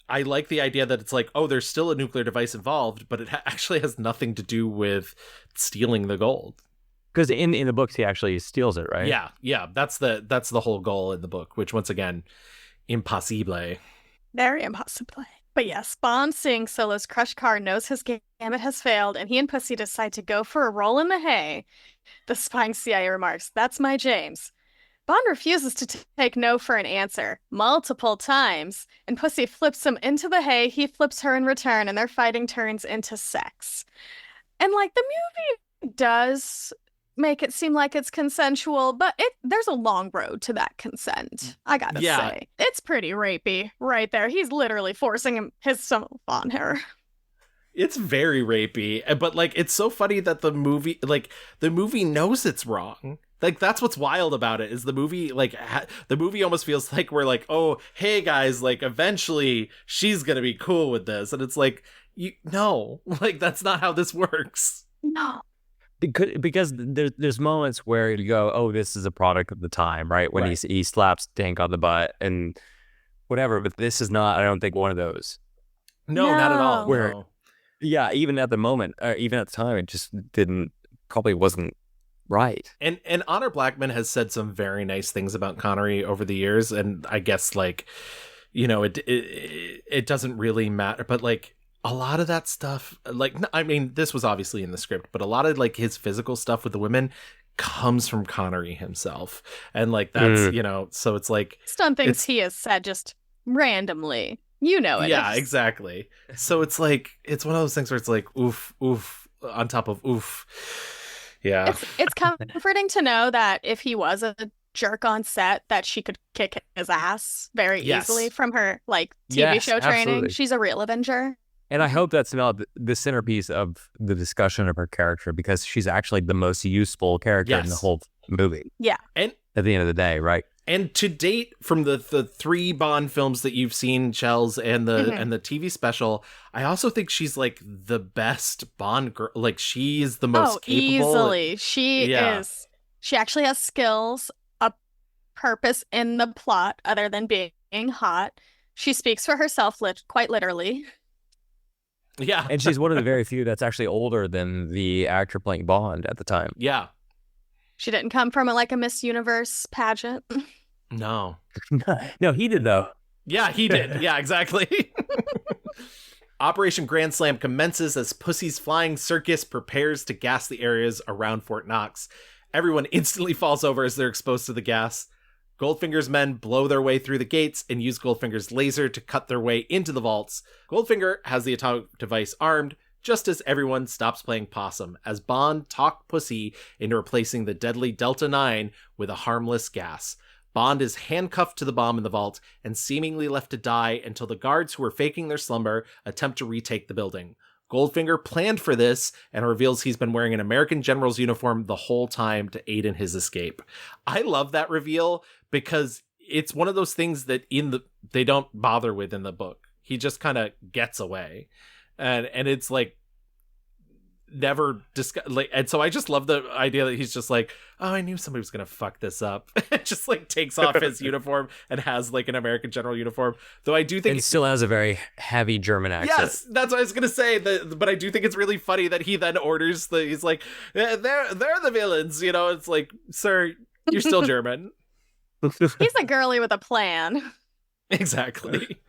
I like the idea that it's like, oh, there's still a nuclear device involved, but it actually has nothing to do with stealing the gold. Because in the books, he actually steals it, right? Yeah. That's the whole goal in the book, which once again, impossible. Very impossible. But yes, Bond, seeing Solo's crushed car, knows his gambit has failed, and he and Pussy decide to go for a roll in the hay. The spying CIA remarks, "That's my James." Bond refuses to take no for an answer multiple times, and Pussy flips him into the hay. He flips her in return, and their fighting turns into sex. And like the movie does make it seem like it's consensual, but there's a long road to that consent. I gotta say, it's pretty rapey right there. He's literally forcing himself on her. It's very rapey, but like it's so funny that the movie knows it's wrong. Like that's what's wild about it is the movie the movie almost feels like we're like, oh hey guys, like eventually she's gonna be cool with this, and it's like no, like that's not how this works. No. Because there's moments where you go, oh, this is a product of the time, right? When he slaps Tank on the butt and whatever, but this is not, I don't think, one of those. No. Not at all. Where, no. Yeah, even at the moment, even at the time, it just probably wasn't right. And Honor Blackman has said some very nice things about Connery over the years, and I guess it doesn't really matter, but like a lot of that stuff, like, I mean, this was obviously in the script, but a lot of like his physical stuff with the women comes from Connery himself. And like, that's, so it's like. It's done things he has said just randomly. It. Yeah, exactly. So it's like, it's one of those things where it's like, oof, on top of oof. Yeah. It's comforting to know that if he was a jerk on set, that she could kick his ass very easily from her like TV show training. Absolutely. She's a real Avenger. And I hope that's not the centerpiece of the discussion of her character, because she's actually the most useful character in the whole movie. Yeah. And at the end of the day, right? And to date, from the 3 Bond films that you've seen, Chels, and the TV special, I also think she's like the best Bond girl. Like she is the most capable. Easily. She is. She actually has skills, a purpose in the plot other than being hot. She speaks for herself quite literally. Yeah. And she's one of the very few that's actually older than the actor playing Bond at the time. Yeah. She didn't come from a Miss Universe pageant. No. No, he did though. Yeah, he did. Yeah, exactly. Operation Grand Slam commences as Pussy's flying circus prepares to gas the areas around Fort Knox. Everyone instantly falls over as they're exposed to the gas. Goldfinger's men blow their way through the gates and use Goldfinger's laser to cut their way into the vaults. Goldfinger has the atomic device armed, just as everyone stops playing possum, as Bond talked Pussy into replacing the deadly Delta-9 with a harmless gas. Bond is handcuffed to the bomb in the vault and seemingly left to die until the guards who are faking their slumber attempt to retake the building. Goldfinger planned for this and reveals he's been wearing an American general's uniform the whole time to aid in his escape. I love that reveal because it's one of those things that they don't bother with in the book. He just kind of gets away, and it's like never discuss. Like, and so I just love the idea that he's just like, oh, I knew somebody was gonna fuck this up. Just like takes off his uniform and has like an American general uniform. Though I do think it still has a very heavy German accent. Yes, that's what I was gonna say. But I do think it's really funny that he then orders he's like, they're the villains. It's like, sir, you're still German. He's a girly with a plan. Exactly.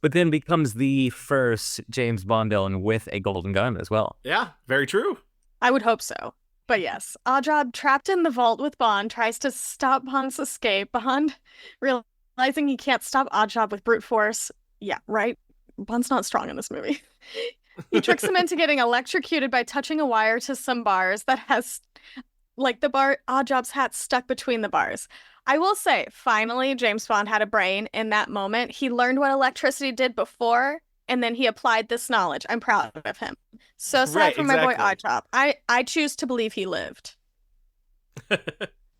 But then becomes the first James Bond villain with a golden gun as well. Yeah, very true. I would hope so. But yes, Oddjob, trapped in the vault with Bond, tries to stop Bond's escape. Bond, realizing he can't stop Oddjob with brute force. Yeah, right? Bond's not strong in this movie. He tricks him into getting electrocuted by touching a wire to some bars that has, like, the bar Oddjob's hat stuck between the bars. I will say, finally, James Bond had a brain in that moment. He learned what electricity did before, and then he applied this knowledge. I'm proud of him. So sad Right, for my boy exactly. Oddjob. I choose to believe he lived.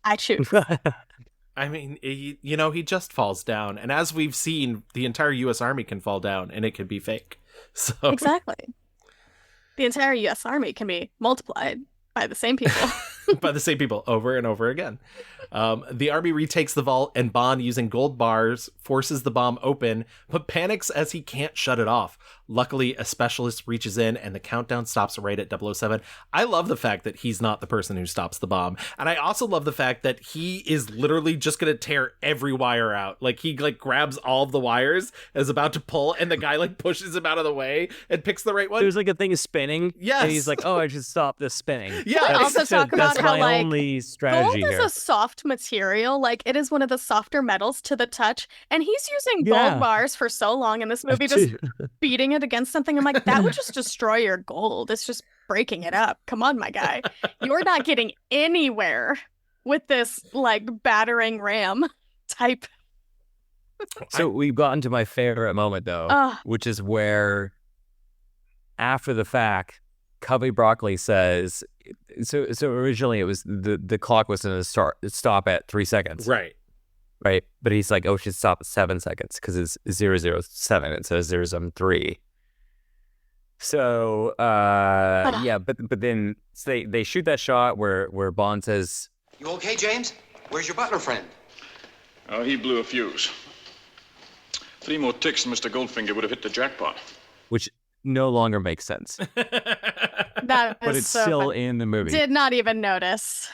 I choose. I mean, he just falls down. And as we've seen, the entire U.S. Army can fall down, and it can be fake. So Exactly. The entire U.S. Army can be multiplied by the same people. by the same people over and over again. The army retakes the vault, and Bond, using gold bars, forces the bomb open, but panics as he can't shut it off. Luckily, a specialist reaches in, and the countdown stops right at 007. I love the fact that he's not the person who stops the bomb. And I also love the fact that he is literally just going to tear every wire out. Like, he grabs all of the wires, is about to pull, and the guy pushes him out of the way and picks the right one. There's a thing is spinning. Yes. And he's like, oh, I should stop this spinning. Yeah. I also talk about that's how, my only strategy gold is here. a soft material. Like, it is one of the softer metals to the touch. And he's using Yeah. gold bars for so long in this movie, just beating it against something. I'm like, that would just destroy your gold. It's just breaking it up. Come on, my guy. You're not getting anywhere with this, battering ram type. So we've gotten to my favorite moment, though, which is where, after the fact, Cubby Broccoli says, so originally it was the clock was going to stop at 3 seconds. Right. Right. But he's like, oh, it should stop at 7 seconds because it's 007. It says 073. So, yeah, but then they shoot that shot where Bond says, You okay, James? Where's your butler friend? Oh, he blew a fuse. 3 more ticks and Mr. Goldfinger would have hit the jackpot. which no longer makes sense. That But is it's so still funny. in the movie. Did not even notice.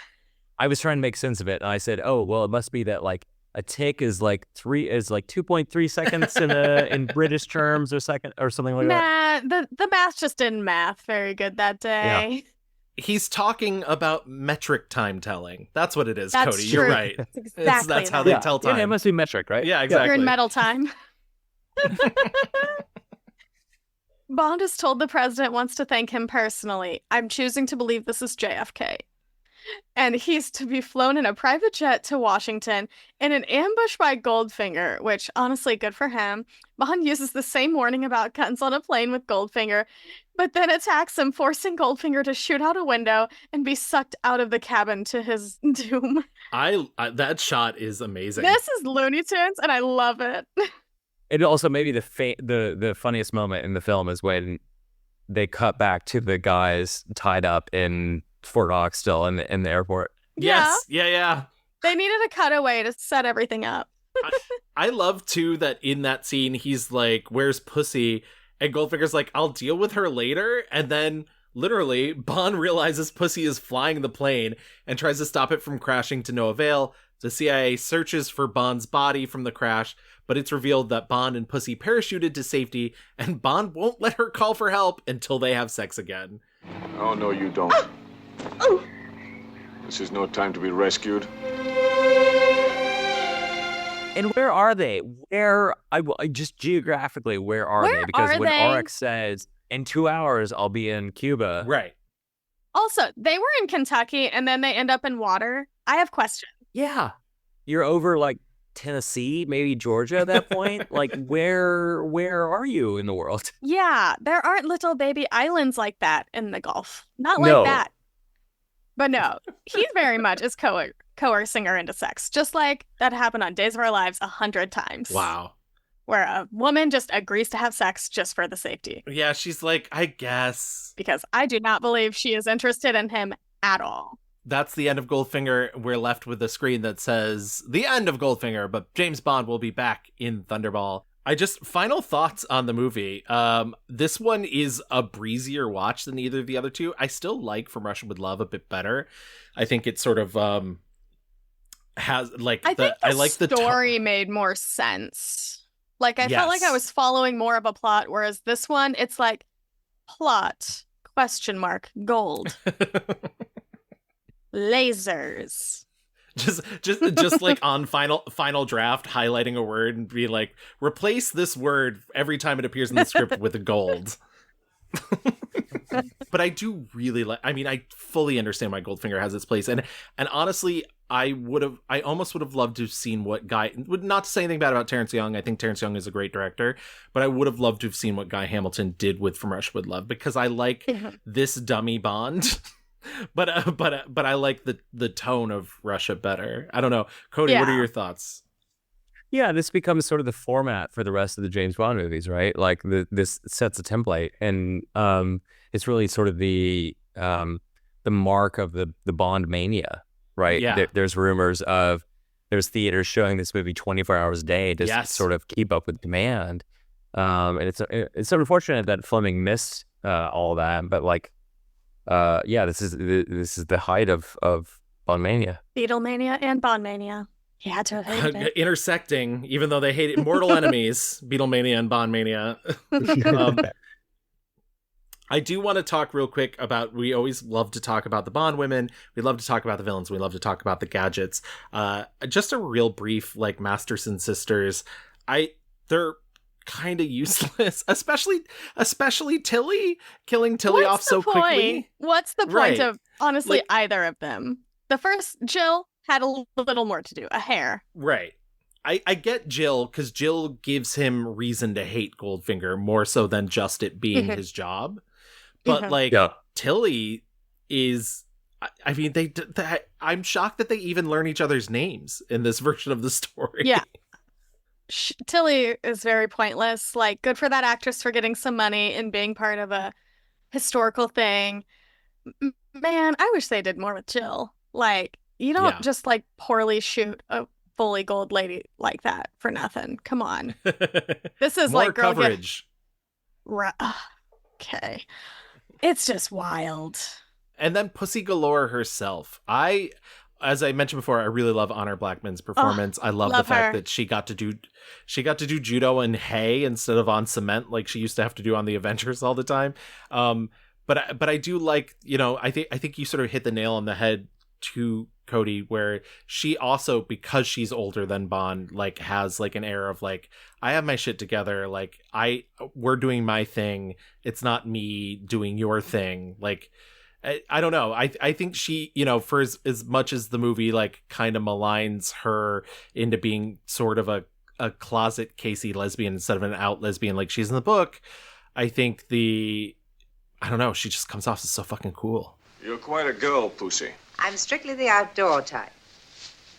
I was trying to make sense of it, and I said, "Oh, well, it must be that a tick is 2.3 seconds in British terms or something like that." Nah, the math just didn't math very good that day. He's talking about metric time telling. That's what it is, That's Cody. true. You're right. That's exactly That's how they tell time. Yeah, it must be metric, right? Yeah, exactly. You're in metal time. Bond is told the president wants to thank him personally. I'm choosing to believe this is JFK. And he's to be flown in a private jet to Washington in an ambush by Goldfinger, which, honestly, good for him. Bond uses the same warning about guns on a plane with Goldfinger, but then attacks him, forcing Goldfinger to shoot out a window and be sucked out of the cabin to his doom. I that shot is amazing. This is Looney Tunes, and I love it. It also maybe the funniest moment in the film is when they cut back to the guys tied up in Fort Knox still in the airport. Yes. Yeah. They needed a cutaway to set everything up. I love, too, that in that scene, he's like, where's Pussy? And Goldfinger's like, I'll deal with her later. And then, literally, Bond realizes Pussy is flying the plane and tries to stop it from crashing to no avail. The CIA searches for Bond's body from the crash, but it's revealed that Bond and Pussy parachuted to safety, and Bond won't let her call for help until they have sex again. Oh, no, you don't. This is no time to be rescued. And where are they? Just geographically, where are they? Because are when they? RX says, in 2 hours, I'll be in Cuba. Right. Also, they were in Kentucky, and then they end up in water. I have questions. Yeah. You're over Tennessee, maybe Georgia at that point. Where are you in the world? Yeah, there aren't little baby islands like that in the Gulf. Not No. like that. But no, he very much is coercing her into sex, just like that happened on Days of Our Lives 100 times. Wow. Where a woman just agrees to have sex just for the safety. Yeah, she's like, I guess. Because I do not believe she is interested in him at all. That's the end of Goldfinger. We're left with a screen that says the end of Goldfinger, but James Bond will be back in Thunderball. Final thoughts on the movie. This one is a breezier watch than either of the other two. I still like From Russia with Love a bit better. I think it sort of has I like the story made more sense. I felt like I was following more of a plot, whereas this one, it's like plot ? Gold. lasers. Just like on final draft, highlighting a word and be like, replace this word every time it appears in the script with a gold. But I do really like. I mean, I fully understand why Goldfinger has its place, and honestly, I almost would have loved to have seen what Guy. Not to say anything bad about Terrence Young. I think Terrence Young is a great director, but I would have loved to have seen what Guy Hamilton did with From Russia with Love, because I like this dummy Bond. But I like the tone of Russia better. I don't know, Cody. What are your thoughts? Yeah, this becomes sort of the format for the rest of the James Bond movies, right? Like this sets a template, and it's really sort of the mark of the Bond mania, right? Yeah. There's rumors of there's theaters showing this movie 24 hours a day to sort of keep up with demand, and it's unfortunate that Fleming missed all that, but like, this is the height of Bond mania, Beatlemania and Bond mania. He had to have hated it. Intersecting, even though they hated mortal enemies, Beatlemania and Bondmania. I do want to talk real quick about, we always love to talk about the Bond women. We love to talk about the villains. We love to talk about the gadgets. Just a real brief, like, Masterson sisters. They're kind of useless, especially Tilly, killing Tilly off so quickly. What's the point of, honestly, either of them? The first, Jill, had a little more to do, a hair. Right. I get Jill, because Jill gives him reason to hate Goldfinger more so than just it being his job. But Tilly is, I mean, I'm shocked that they even learn each other's names in this version of the story. Yeah. Tilly is very pointless. Like, good for that actress for getting some money and being part of a historical thing. Man, I wish they did more with Jill. Like, you don't just like poorly shoot a fully gold lady like that for nothing. Come on. This is more like girl coverage. Okay. It's just wild. And then Pussy Galore herself. As I mentioned before, I really love Honor Blackman's performance. I love the fact that she got to do judo in hay instead of on cement like she used to have to do on the Avengers all the time. But I do like, I think you sort of hit the nail on the head too, Cody, where she also, because she's older than Bond, like has like an air of like, I have my shit together, like we're doing my thing, it's not me doing your thing. Like I don't know, I think she, for as much as the movie like kind of maligns her into being sort of a closet Casey lesbian instead of an out lesbian like she's in the book, I think I don't know, she just comes off as so fucking cool. You're quite a girl, Pussy. I'm strictly the outdoor type.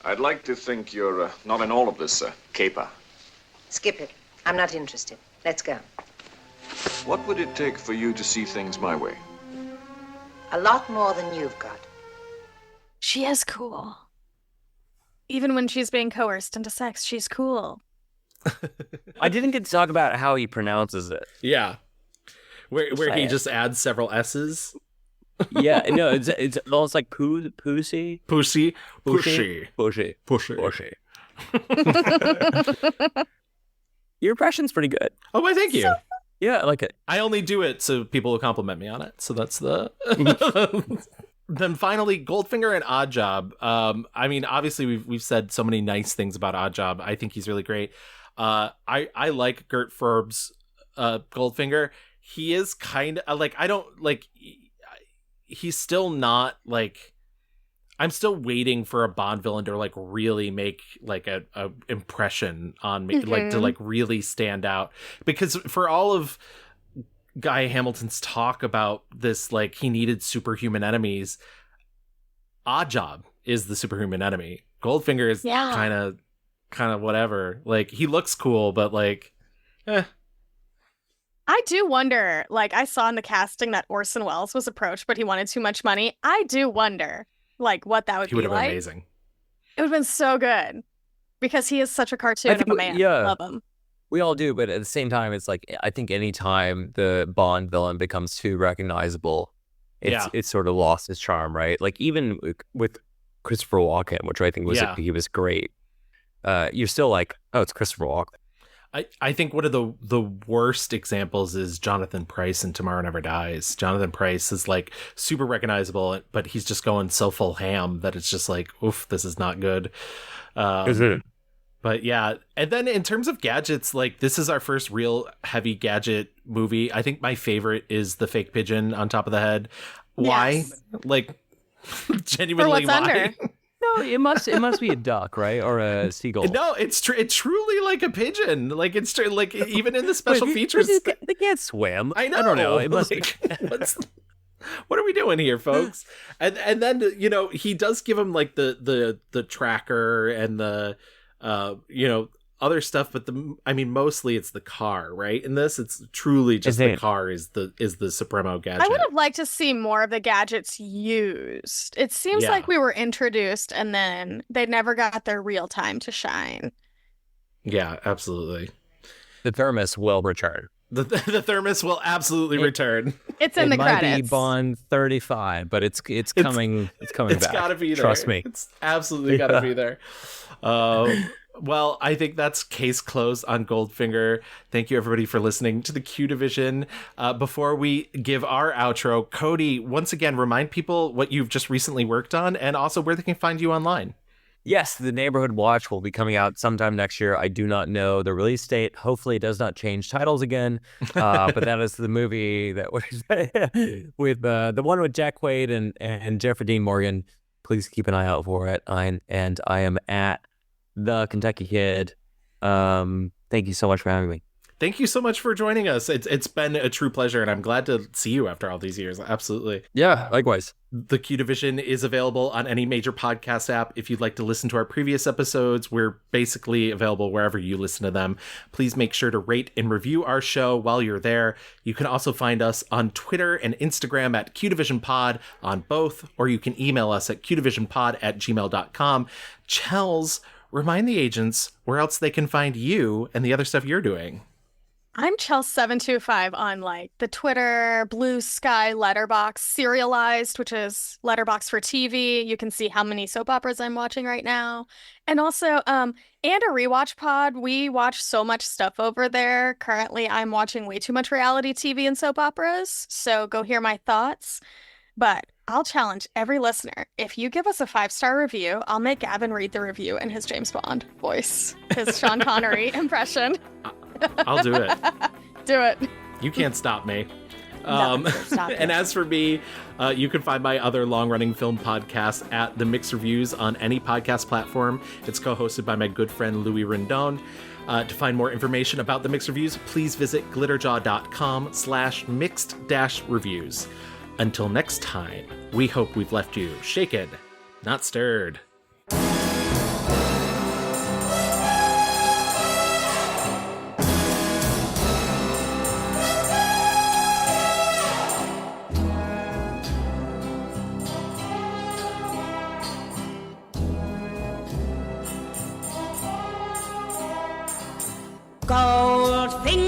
I'd like to think you're not in all of this caper. Skip it. I'm not interested. Let's go. What would it take for you to see things my way? A lot more than you've got. She is cool. Even when she's being coerced into sex, she's cool. I didn't get to talk about how he pronounces it. Yeah. Where he just adds several S's. Yeah, no, it's almost like pussy. Your impression's pretty good. Oh, why, thank you. Yeah, I like it. I only do it so people will compliment me on it. So that's the... Then finally, Goldfinger and Oddjob. I mean, obviously we've said so many nice things about Oddjob. I think he's really great. I like Gert Frobe's Goldfinger. He is kind of like, I don't like... He's still not like, I'm still waiting for a Bond villain to like really make like a impression on me, like to like really stand out, because for all of Guy Hamilton's talk about this, like he needed superhuman enemies, Oddjob is the superhuman enemy. Goldfinger is kind of whatever. Like he looks cool, but like, I do wonder, like I saw in the casting that Orson Welles was approached, but he wanted too much money. I do wonder, like, what that would be like. He would have been amazing. It would have been so good because he is such a cartoon of a man. Yeah, love him. We all do, but at the same time, it's like, I think anytime the Bond villain becomes too recognizable, it's sort of lost its charm, right? Like even with Christopher Walken, which I think was he was great. You're still like, oh, it's Christopher Walken. I think one of the worst examples is Jonathan Pryce in Tomorrow Never Dies. Jonathan Pryce is like super recognizable, but he's just going so full ham that it's just like, oof, this is not good. Is it? But yeah, and then in terms of gadgets, like this is our first real heavy gadget movie. I think my favorite is the fake pigeon on top of the head. Why? Yes. Like genuinely, For what's why? under. No, it must be a duck, right, or a seagull. No, it's truly like a pigeon. Like it's like even in the special features, They can't swim. I know. I don't know. It must like, what are we doing here, folks? And then he does give him like the tracker and the other stuff, but mostly it's the car, right? In this, it's truly just the car is the Supremo gadget. I would have liked to see more of the gadgets used. It seems like we were introduced and then they never got their real time to shine. Yeah, absolutely. The thermos will return. The thermos will absolutely return. It's in the credits. It might be Bond 35, but it's coming. It's coming back. It's gotta be there. Trust me. It's absolutely gotta be there. Well, I think that's case closed on Goldfinger. Thank you, everybody, for listening to the Q Division. Before we give our outro, Cody, once again, remind people what you've just recently worked on and also where they can find you online. Yes, The Neighborhood Watch will be coming out sometime next year. I do not know the release date. Hopefully it does not change titles again. But that is the movie that was with the one with Jack Quaid and Jeffrey Dean Morgan. Please keep an eye out for it. I am at The Kentucky Kid. Thank you so much for having me. Thank you so much for joining us. It's been a true pleasure, and I'm glad to see you after all these years. Absolutely. Yeah, likewise. The Q Division is available on any major podcast app. If you'd like to listen to our previous episodes, we're basically available wherever you listen to them. Please make sure to rate and review our show while you're there. You can also find us on Twitter and Instagram at QDivisionPod on both, or you can email us at qdivisionpod@gmail.com. Chels, remind the agents where else they can find you and the other stuff you're doing. I'm Chels725 on like the Twitter, Blue Sky, Letterbox, Serialized, which is Letterbox for TV. You can see how many soap operas I'm watching right now. And also, and a rewatch pod. We watch so much stuff over there. Currently, I'm watching way too much reality TV and soap operas. So go hear my thoughts. But I'll challenge every listener. If you give us a 5-star review, I'll make Gavin read the review in his James Bond voice, his Sean Connery impression. I'll do it. Do it. You can't stop me. Stop and as for me, you can find my other long-running film podcast at The Mixed Reviews on any podcast platform. It's co-hosted by my good friend Louis Rendon. To find more information about The Mixed Reviews, please visit glitterjaw.com/mixed-reviews. Until next time, we hope we've left you shaken, not stirred. Goldfinger.